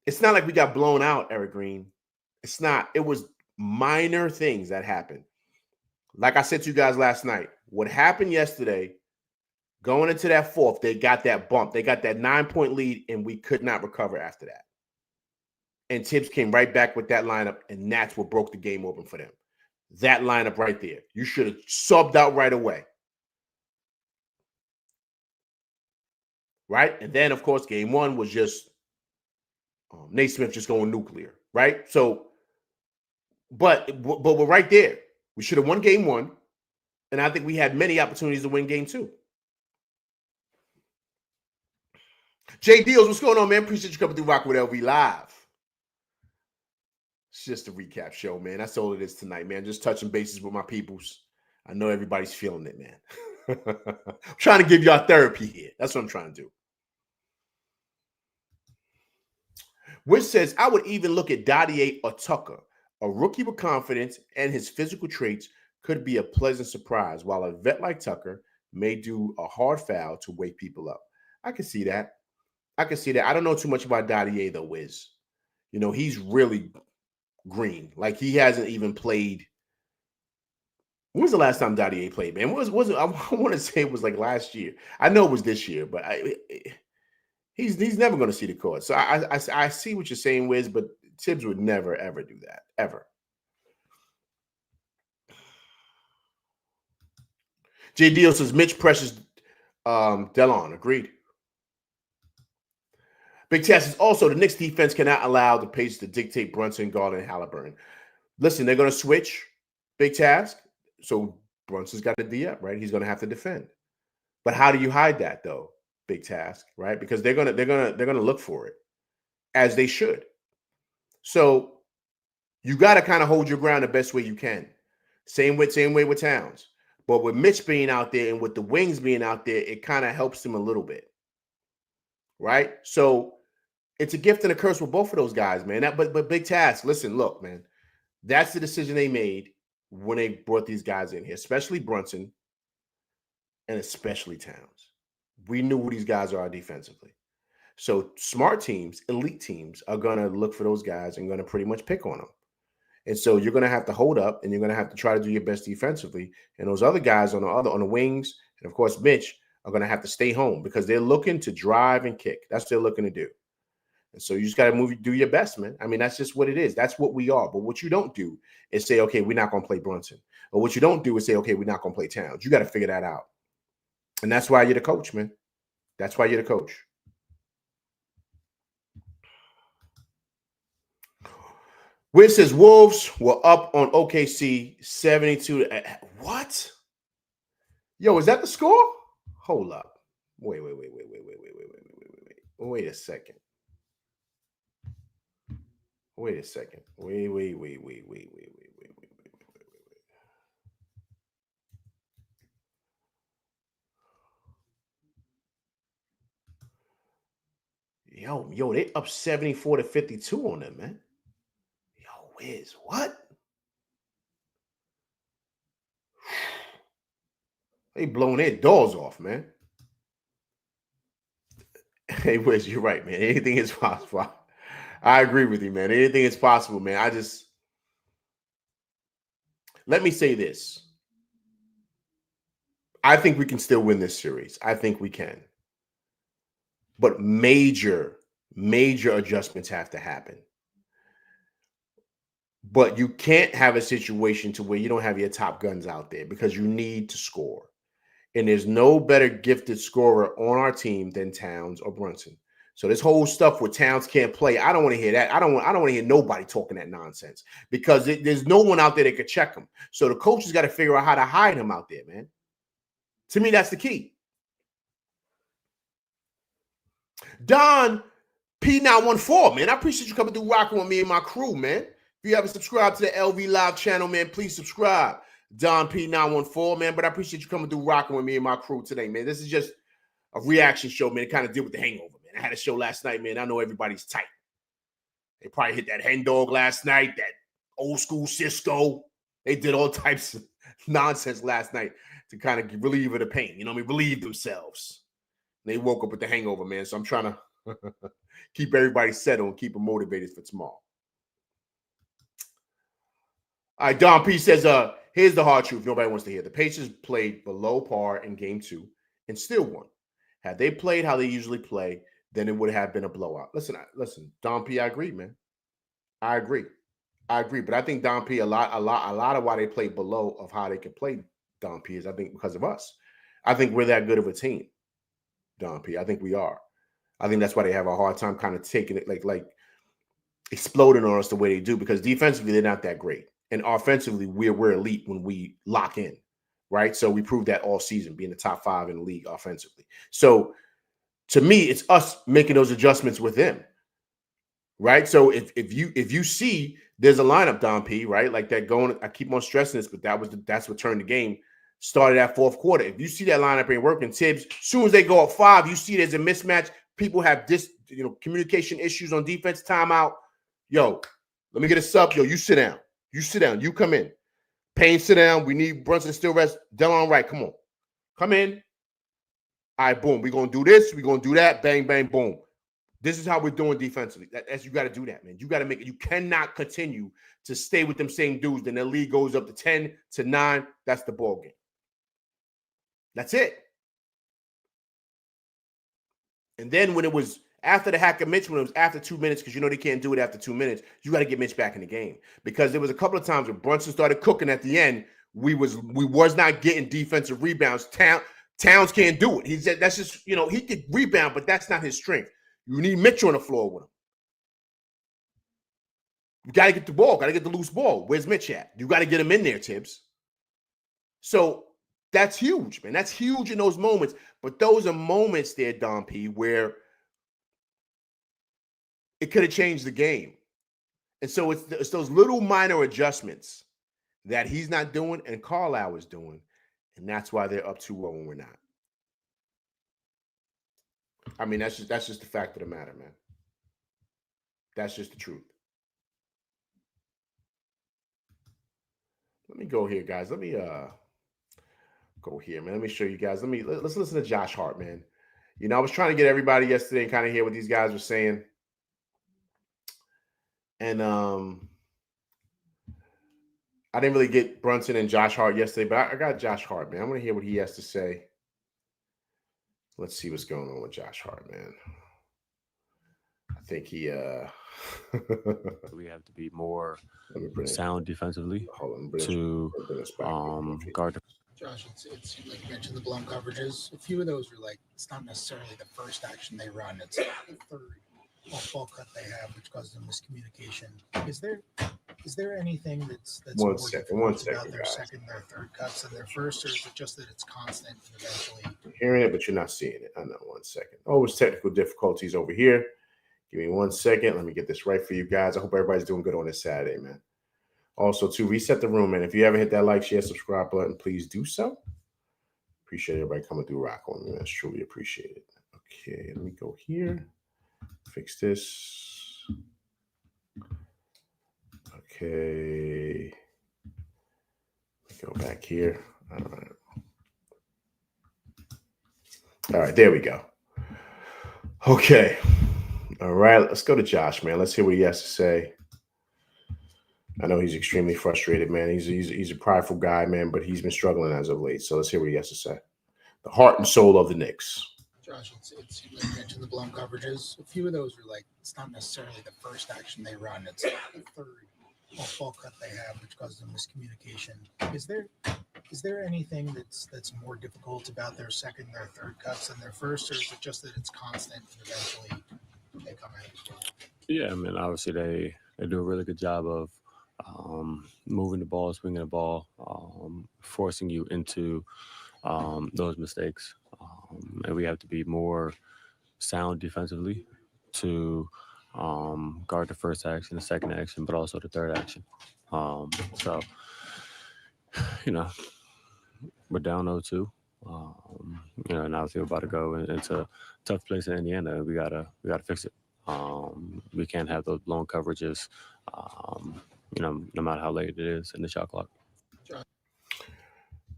it's not like we got blown out, Eric Green. It's not. It was minor things that happened. Like I said to you guys last night, what happened yesterday, going into that fourth, they got that bump. They got that 9-point lead, and we could not recover after that. And Tibbs came right back with that lineup, and that's what broke the game open for them. That lineup right there. You should have subbed out right away. Right? And then, of course, game one was just Naismith just going nuclear. Right? So, but we're right there. We should have won game one, and I think we had many opportunities to win game two. Jay Deals, what's going on, man? Appreciate you coming through Rock with LV Live. It's just a recap show, man. That's all it is tonight, man. Just touching bases with my peoples. I know everybody's feeling it, man. I'm trying to give y'all therapy here. That's what I'm trying to do. Which says, I would even look at Dottier or Tucker. A rookie with confidence and his physical traits could be a pleasant surprise, while a vet like Tucker may do a hard foul to wake people up. I can see that. I don't know too much about Dottier, though, Wiz. he's really green. Like he hasn't even played. When was the last time Dadier played, man? Was it? I want to say it was like last year. I know it was this year, but he's never going to see the court. So I see what you're saying, Wiz, but Tibbs would never ever do that ever. J. Deal says Mitch pressures Delon. Agreed. Big Tess says also the Knicks defense cannot allow the pace to dictate Brunson, Garland, and Halliburton. Listen, they're going to switch. Big task. So Brunson's got to D up, right? He's going to have to defend. But how do you hide that though? Big task, right? Because they're gonna look for it, as they should. So you got to kind of hold your ground the best way you can. Same way with Towns. But with Mitch being out there and with the wings being out there, it kind of helps him a little bit, right? So it's a gift and a curse with both of those guys, man. But big task. Listen, look, man. That's the decision they made when they brought these guys in here, especially Brunson and especially Towns. We knew who these guys are defensively. So smart teams, elite teams are going to look for those guys and going to pretty much pick on them. And so you're going to have to hold up and you're going to have to try to do your best defensively. And those other guys on the wings, and of course, Mitch, are going to have to stay home because they're looking to drive and kick. That's what they're looking to do. And so you just got to do your best, man. I mean, that's just what it is. That's what we are. But what you don't do is say, okay, we're not going to play Brunson. Or what you don't do is say, okay, we're not going to play Towns. You got to figure that out. And that's why you're the coach, man. That's why you're the coach. Wiz says Wolves were up on OKC 72. What? Yo, is that the score? Hold up. Wait a second. Wait a second. Wait. Yo, they up 74-52 on them, man. Yo, Wiz, what? They blowing their doors off, man. Hey, Wiz, you're right, man. Anything is possible. I agree with you, man. Anything is possible, man. Let me say this. I think we can still win this series. I think we can. But major adjustments have to happen. But you can't have a situation to where you don't have your top guns out there because you need to score. And there's no better gifted scorer on our team than Towns or Brunson. So this whole stuff where Towns can't play, I don't want to hear that. I don't want to hear nobody talking that nonsense because there's no one out there that could check him. So the coaches got to figure out how to hide him out there, man. To me, that's the key. Don P914, man. I appreciate you coming through rocking with me and my crew, man. If you haven't subscribed to the LV Live channel, man, please subscribe. Don P914, man. But I appreciate you coming through rocking with me and my crew today, man. This is just a reaction show, man. To kind of deal with the hangover, man. I had a show last night, man. I know everybody's tight. They probably hit that hen dog last night, that old school Cisco. They did all types of nonsense last night to kind of relieve the pain. You know what I mean? Relieve themselves. And they woke up with the hangover, man. So I'm trying to keep everybody settled and keep them motivated for tomorrow. All right, Don P says, here's the hard truth nobody wants to hear. The Pacers played below par in game 2 and still won. Had they played how they usually play, then it would have been a blowout. Listen, Don P, I agree, man. I agree. But I think Don P, a lot of why they play below of how they can play Don P is I think because of us. I think we're that good of a team, Don P. I think we are. I think that's why they have a hard time kind of taking it like exploding on us the way they do because defensively they're not that great. And offensively, we're elite when we lock in, right? So we proved that all season, being the top 5 in the league offensively. So to me, it's us making those adjustments with them, right? So if you see there's a lineup, Don P, right? Like that going, I keep on stressing this, but that's what turned the game. Started that fourth quarter. If you see that lineup ain't working, Tibbs, as soon as they go up 5, you see there's a mismatch. People have communication issues on defense, timeout. Yo, let me get a sub. Yo, you sit down. You come in. Payne, sit down. We need Brunson still rest. Delon Wright, come on. Come in. All right, boom. We're going to do this. We're going to do that. Bang, bang, boom. This is how we're doing defensively. That's you got to do that, man. You got to make it. You cannot continue to stay with them same dudes. Then the league goes up to 10 to 9. That's the ball game. That's it. And then when it was after the hack of Mitch, when it was after 2 minutes, because you know they can't do it after 2 minutes, you got to get Mitch back in the game. Because there was a couple of times when Brunson started cooking at the end, we was not getting defensive rebounds. Towns can't do it. He said that's just, he could rebound, but that's not his strength. You need Mitch on the floor with him. You got to get the ball, got to get the loose ball. Where's Mitch at? You got to get him in there, Tibbs. So that's huge, man. That's huge in those moments. But those are moments there, Don P, where it could have changed the game. And so it's those little minor adjustments that he's not doing and Carlisle is doing. And that's why they're up 2-0 when we're not. I mean, that's just the fact of the matter, man. That's just the truth. Let me go here, guys. Let me go here, man. Let me show you guys. Let's listen to Josh Hart, man. I was trying to get everybody yesterday and kind of hear what these guys were saying. And I didn't really get Brunson and Josh Hart yesterday, but I got Josh Hart, man. I want to hear what he has to say. Let's see what's going on with Josh Hart, man. I think he we have to be more sound defensively to guard the. Josh, it's like you mentioned the blown coverages. A few of those are like, it's not necessarily the first action they run, it's the third off-ball cut they have, which causes a miscommunication. Is there anything that's one more second, about their guys. second, their third cuts than their first, or is it just that it's constant and eventually? You're hearing it, but you're not seeing it. I know. 1 second. Always technical difficulties over here. Give me 1 second. Let me get this right for you guys. I hope everybody's doing good on this Saturday, man. Also, to reset the room, man. If you haven't hit that like, share, subscribe button, please do so. Appreciate everybody coming through rock on me, man. It's truly appreciated. Okay, let me go here. Fix this. Okay. Go back here. All right, there we go. Okay. All right, let's go to Josh, man. Let's hear what he has to say. I know he's extremely frustrated, man. He's a prideful guy, man, but he's been struggling as of late. So let's hear what he has to say. The heart and soul of the Knicks. Josh, it's like you mentioned the blown coverages. A few of those are like, it's not necessarily the first action they run, it's the third off-ball cut they have, which causes a miscommunication. Is there anything that's more difficult about their second, their third cuts than their first, or is it just that it's constant and eventually they come out? Yeah, I mean, obviously they do a really good job of moving the ball, swinging the ball, forcing you into those mistakes. And we have to be more sound defensively to guard the first action, the second action, but also the third action. So, we're down 0-2. And obviously we're about to go into a tough place in Indiana. We gotta fix it. We can't have those blown coverages. No matter how late it is in the shot clock.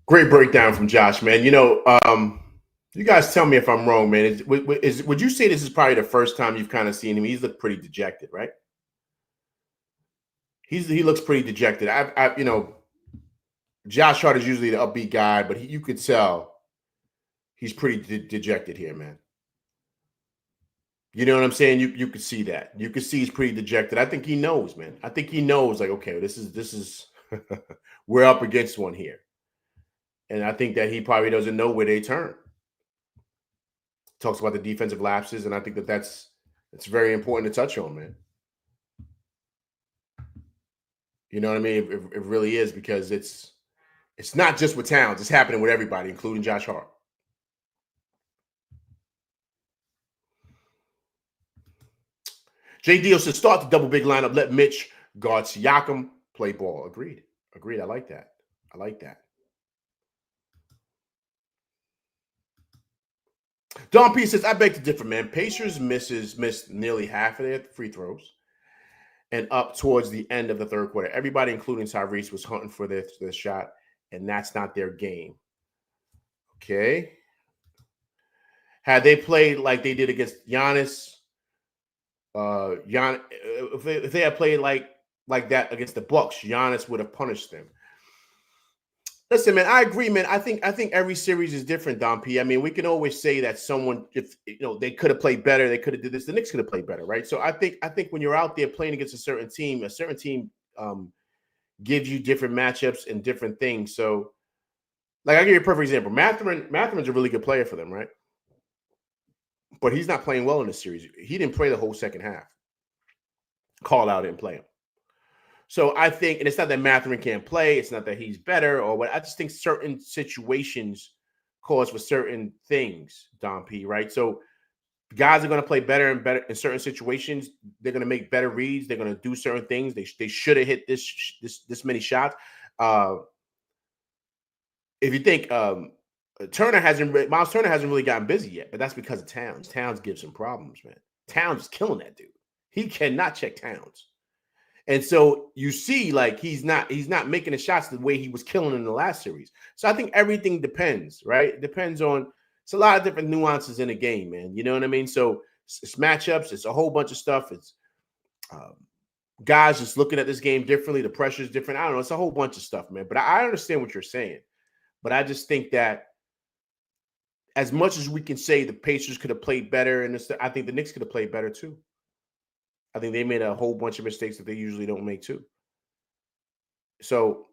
Great breakdown from Josh, man. You guys tell me if I'm wrong, man. Would you say this is probably the first time you've kind of seen him? He's looked pretty dejected, right? He looks pretty dejected. Josh Hart is usually the upbeat guy, but you could tell he's pretty dejected here, man. You know what I'm saying? You could see that. You could see he's pretty dejected. I think he knows, man. I think he knows, like, okay, this is we're up against one here. And I think that he probably doesn't know where they turn. Talks about the defensive lapses, and I think that's very important to touch on, man. You know what I mean? It really is, because it's not just with Towns. It's happening with everybody, including Josh Hart. JD says start the double big lineup. Let Mitch guard Siakam, play ball. Agreed. I like that. Don P says, I beg to differ, man. Pacers missed nearly half of their free throws and up towards the end of the third quarter. Everybody, including Tyrese, was hunting for their shot, and that's not their game. Okay. Had they played like they did against Giannis, if they had played like that against the Bucks, Giannis would have punished them. Listen, man, I agree, man. I think every series is different, Don P. I mean, we can always say that someone, if they could have played better, they could have did this. The Knicks could have played better, right? So I think when you're out there playing against a certain team gives you different matchups and different things. So, like, I'll give you a perfect example. Mathurin's a really good player for them, right? But he's not playing well in this series. He didn't play the whole second half. Call out didn't play him. So I think, and it's not that Mathurin can't play, it's not that he's better or what. I just think certain situations cause for certain things, Don P, right? So guys are going to play better and better in certain situations. They're going to make better reads. They're going to do certain things. They should have hit this many shots. If you think Miles Turner hasn't really gotten busy yet, but that's because of Towns. Towns gives him problems, man. Towns is killing that dude. He cannot check Towns. And so you see, like, he's not making the shots the way he was killing in the last series. So I think everything depends, right? It depends on, it's a lot of different nuances in the game, man. You know what I mean? So it's matchups, it's a whole bunch of stuff. It's guys just looking at this game differently. The pressure is different. I don't know. It's a whole bunch of stuff, man. But I understand what you're saying. But I just think that as much as we can say the Pacers could have played better, and I think the Knicks could have played better too. I think they made a whole bunch of mistakes that they usually don't make too. So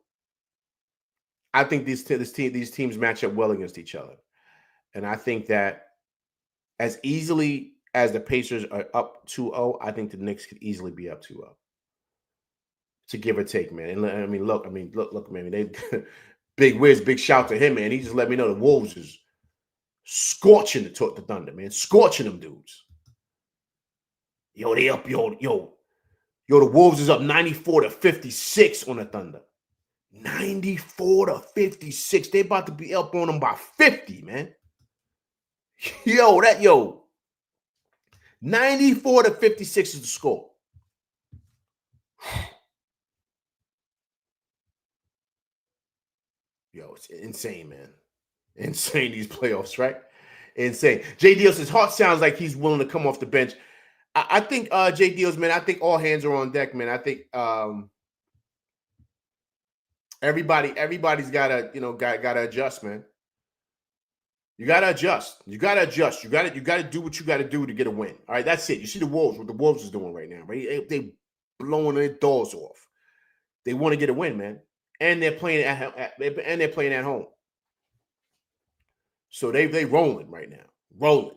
I think these teams match up well against each other. And I think that as easily as the Pacers are up 2-0, I think the Knicks could easily be up 2-0. To give or take, man. And I mean, look, man. They Big Wiz, big shout to him, man. He just let me know the Wolves is scorching the Thunder, man. Scorching them dudes. Yo, they up, yo, the Wolves is up 94-56 on the Thunder. 94-56. They about to be up on them by 50, man. 94-56 is the score. Yo, it's insane, man. Insane, these playoffs, right? Insane. JDO says, Hart sounds like he's willing to come off the bench. I think JDO's, man, I think all hands are on deck, man. I think everybody's gotta adjust, man. You gotta adjust. You gotta do what you gotta do to get a win. All right, that's it. You see the Wolves, what the Wolves is doing right now, right? They blowing their doors off. They want to get a win, man. And they're playing at home. So they rolling right now. Rolling.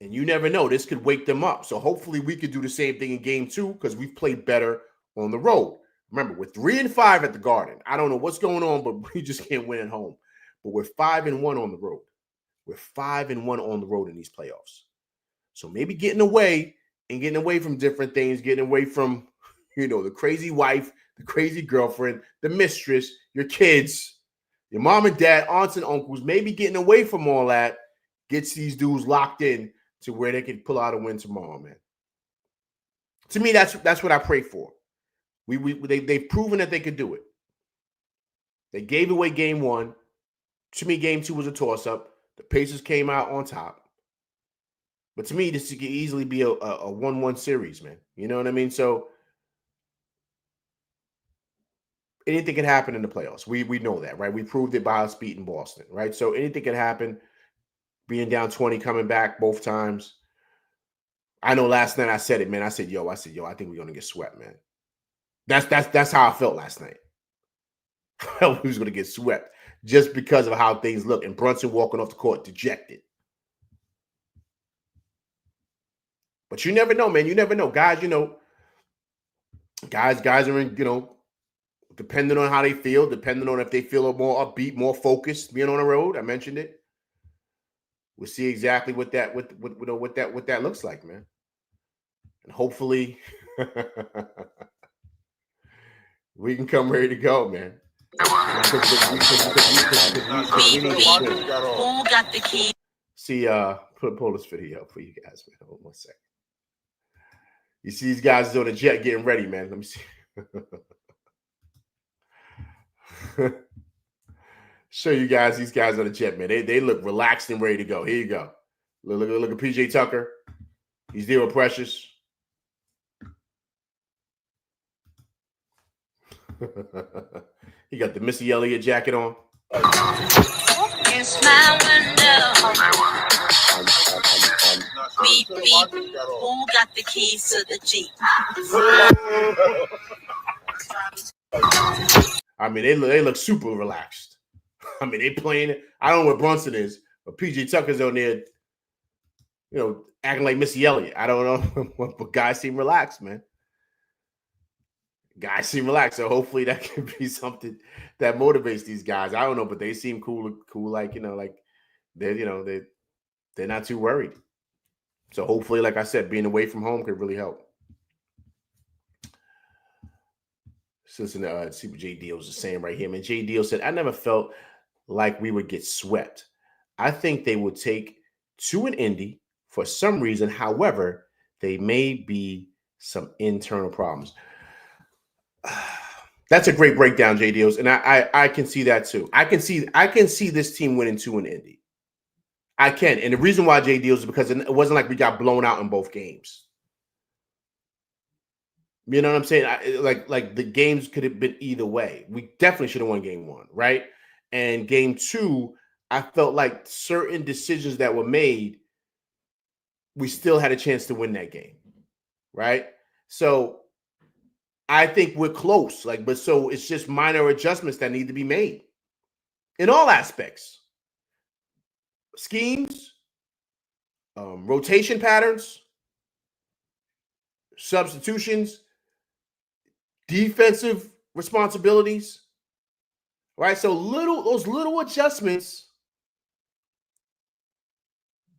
And you never know. This could wake them up. So hopefully we could do the same thing in game 2 because we've played better on the road. Remember, we're 3-5 at the Garden. I don't know what's going on, but we just can't win at home. But we're 5-1 on the road. We're 5-1 on the road in these playoffs. So maybe getting away from different things, getting away from, the crazy wife, the crazy girlfriend, the mistress, your kids, your mom and dad, aunts and uncles, maybe getting away from all that gets these dudes locked in to where they can pull out a win tomorrow, man. To me, that's what I pray for. They've proven that they could do it. They gave away game 1. To me, game 2 was a toss-up. The Pacers came out on top. But to me, this could easily be a 1-1 series, man. You know what I mean? So anything can happen in the playoffs. We know that, right? We proved it by us beating Boston, right? So anything can happen. Being down 20, coming back both times. I know last night I said it, man. I said, yo, I think we're gonna get swept, man. That's how I felt last night. I felt we was gonna get swept just because of how things look. And Brunson walking off the court dejected. But you never know, man. You never know. Guys, guys are in, depending on how they feel, depending on if they feel more upbeat, more focused, being on the road. I mentioned it. We'll see exactly what that looks like, man. And hopefully we can come ready to go, man. Who got the key? See, pull this video for you guys, man. Hold on 1 second. You see these guys on the jet getting ready, man. Let me see. Show you guys these guys on the jet, man. They look relaxed and ready to go. Here you go. Look at PJ Tucker. He's there with Precious. He got the Missy Elliott jacket on. It's my window. Beep, beep. Who got the keys to the Jeep? I mean, they look super relaxed. I mean, they playing it. I don't know what Brunson is, but PJ Tucker's on there, acting like Missy Elliott. I don't know, but guys seem relaxed, man. Guys seem relaxed, so hopefully that can be something that motivates these guys. I don't know, but they seem cool, like they're not too worried. So hopefully, like I said, being away from home could really help. So listen, see what Jay Deals is saying right here. Man, Jay Deal said, I never felt like we would get swept. I think they would take to an Indy for some reason. However, they may be some internal problems. That's a great breakdown, Jay Deals, and I can see that too. I can see this team winning 2 in Indy. I can, and the reason why Jay Deals is because it wasn't like we got blown out in both games. You know what I'm saying? Like the games could have been either way. We definitely should have won game 1, right? And game 2, I felt like certain decisions that were made, we still had a chance to win that game, right? So I think we're close. But so it's just minor adjustments that need to be made in all aspects. Schemes, rotation patterns, substitutions, defensive responsibilities, right? So those little adjustments,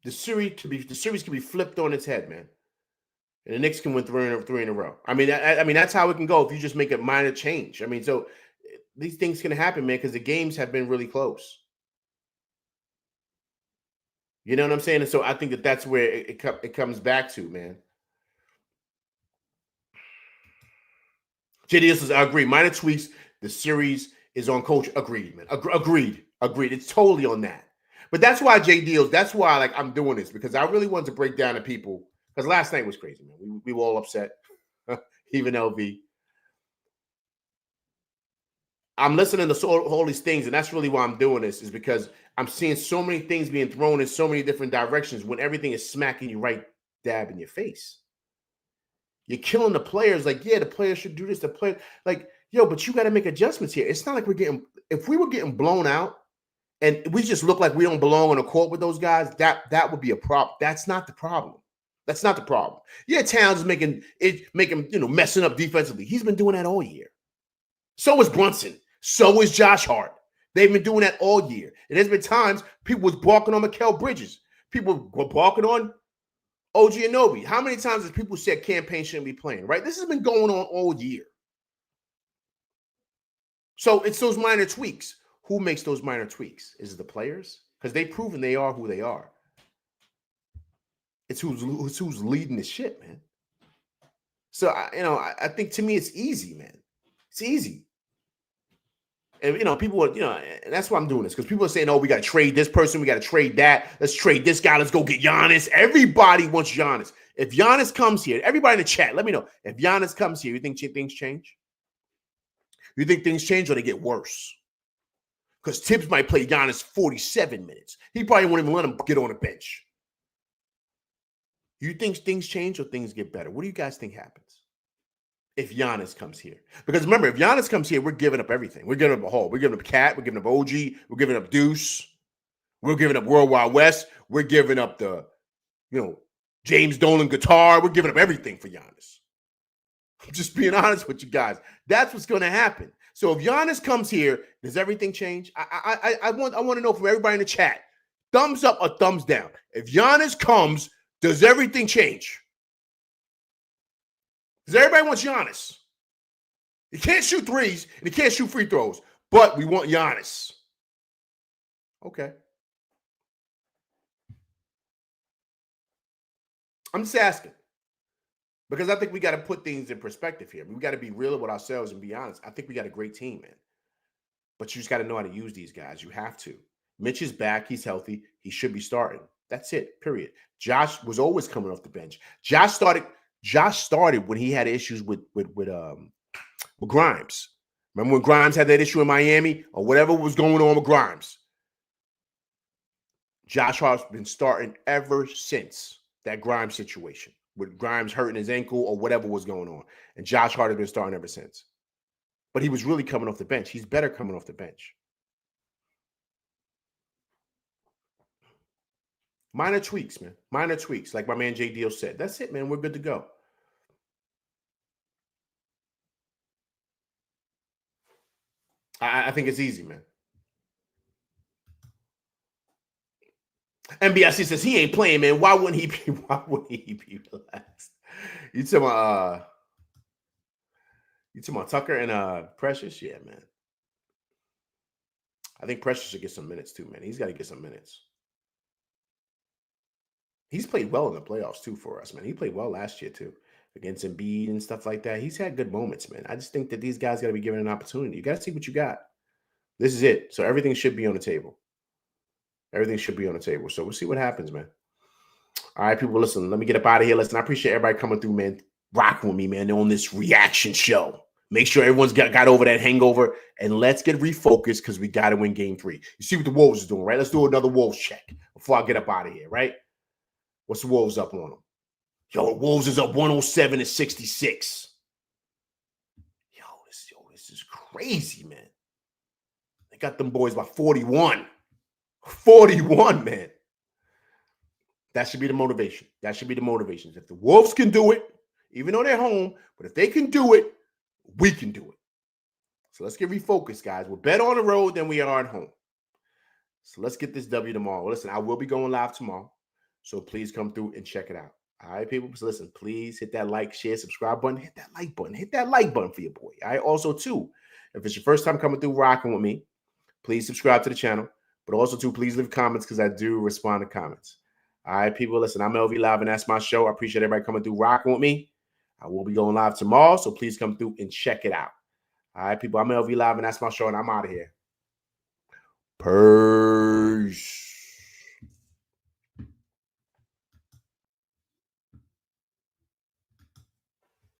the series can be flipped on its head, man. And the Knicks can win three in a row. I mean, that's how it can go if you just make a minor change. I mean, so these things can happen, man, because the games have been really close. You know what I'm saying? And so I think that's where it comes back to, man. JD says, I agree. Minor tweaks. The series is on coach. Agreed, man. Agreed. It's totally on that. But that's why that's why I'm doing this, because I really wanted to break down to people, because last night was crazy, man. We were all upset, even LV. I'm listening to all these things, and that's really why I'm doing this, is because I'm seeing so many things being thrown in so many different directions when everything is smacking you right dab in your face. You're killing the players. Yeah, the players should do this. The player, but you got to make adjustments here. It's not like if we were getting blown out and we just look like we don't belong on a court with those guys, that would be a problem. That's not the problem. That's not the problem. Yeah, Towns is making messing up defensively. He's been doing that all year. So is Brunson. So is Josh Hart. They've been doing that all year. And there's been times people was barking on Mikal Bridges. People were barking on OG Anunoby. How many times has people said Campaign shouldn't be playing, right? This has been going on all year. So it's those minor tweaks. Who makes those minor tweaks? Is it the players? Because they've proven they are who they are. It's who's leading the ship, man. So, I think to me it's easy, man. It's easy. And, people are, and that's why I'm doing this, because people are saying, oh, we got to trade this person. We got to trade that. Let's trade this guy. Let's go get Giannis. Everybody wants Giannis. If Giannis comes here, everybody in the chat, let me know. If Giannis comes here, you think things change? You think things change or they get worse? Because Tibbs might play Giannis 47 minutes. He probably won't even let him get on the bench. You think things change or things get better? What do you guys think happens if Giannis comes here? Because remember, if Giannis comes here, we're giving up everything. We're giving up a Hall. We're giving up Cat. We're giving up OG. We're giving up Deuce. We're giving up World Wide West. We're giving up the, James Dolan guitar. We're giving up everything for Giannis. I'm just being honest with you guys. That's what's going to happen. So if Giannis comes here, does everything change? I want to know from everybody in the chat, thumbs up or thumbs down. If Giannis comes, does everything change? Because everybody wants Giannis. He can't shoot threes and he can't shoot free throws, but we want Giannis. Okay. I'm just asking, because I think we got to put things in perspective here. We got to be real with ourselves and be honest. I think we got a great team, man. But you just got to know how to use these guys. You have to. Mitch is back. He's healthy. He should be starting. That's it, period. Josh was always coming off the bench. Josh started when he had issues with Grimes. Remember when Grimes had that issue in Miami or whatever was going on with Grimes? Josh Hart's been starting ever since that Grimes situation with Grimes hurting his ankle or whatever was going on. And Josh Hart has been starting ever since. But he was really coming off the bench. He's better coming off the bench. Minor tweaks, man. Minor tweaks. Like my man J. Deal said. That's it, man. We're good to go. I think it's easy, man. NBIC says he ain't playing, man. Why wouldn't he be? Why wouldn't he be relaxed? You talking about Tucker and Precious? Yeah, man. I think Precious should get some minutes too, man. He's got to get some minutes. He's played well in the playoffs too for us, man. He played well last year too against Embiid and stuff like that. He's had good moments, man. I just think that these guys got to be given an opportunity. You got to see what you got. This is it. So everything should be on the table. Everything should be on the table. So we'll see what happens, man. All right, people, listen, let me get up out of here. Listen, I appreciate everybody coming through, man. Rocking with me, man, on this reaction show. Make sure everyone's got over that hangover, and let's get refocused because we got to win game 3. You see what the Wolves is doing, right? Let's do another Wolves check before I get up out of here, right? What's the Wolves up on them? Yo, the Wolves is up 107-66. Yo, this is crazy, man. They got them boys by 41. 41, man. That should be the motivation. That should be the motivation. If the Wolves can do it, even though they're home, but if they can do it, we can do it. So let's get refocused, guys. We're better on the road than we are at home. So let's get this W tomorrow. Listen, I will be going live tomorrow, so please come through and check it out. All right, people? So listen, please hit that like, share, subscribe button. Hit that like button. Hit that like button for your boy. All right? Also, too, if it's your first time coming through rocking with me, please subscribe to the channel. But also, too, please leave comments because I do respond to comments. All right, people, listen, I'm LV Live, and that's my show. I appreciate everybody coming through rocking with me. I will be going live tomorrow, so please come through and check it out. All right, people, I'm LV Live, and that's my show, and I'm out of here.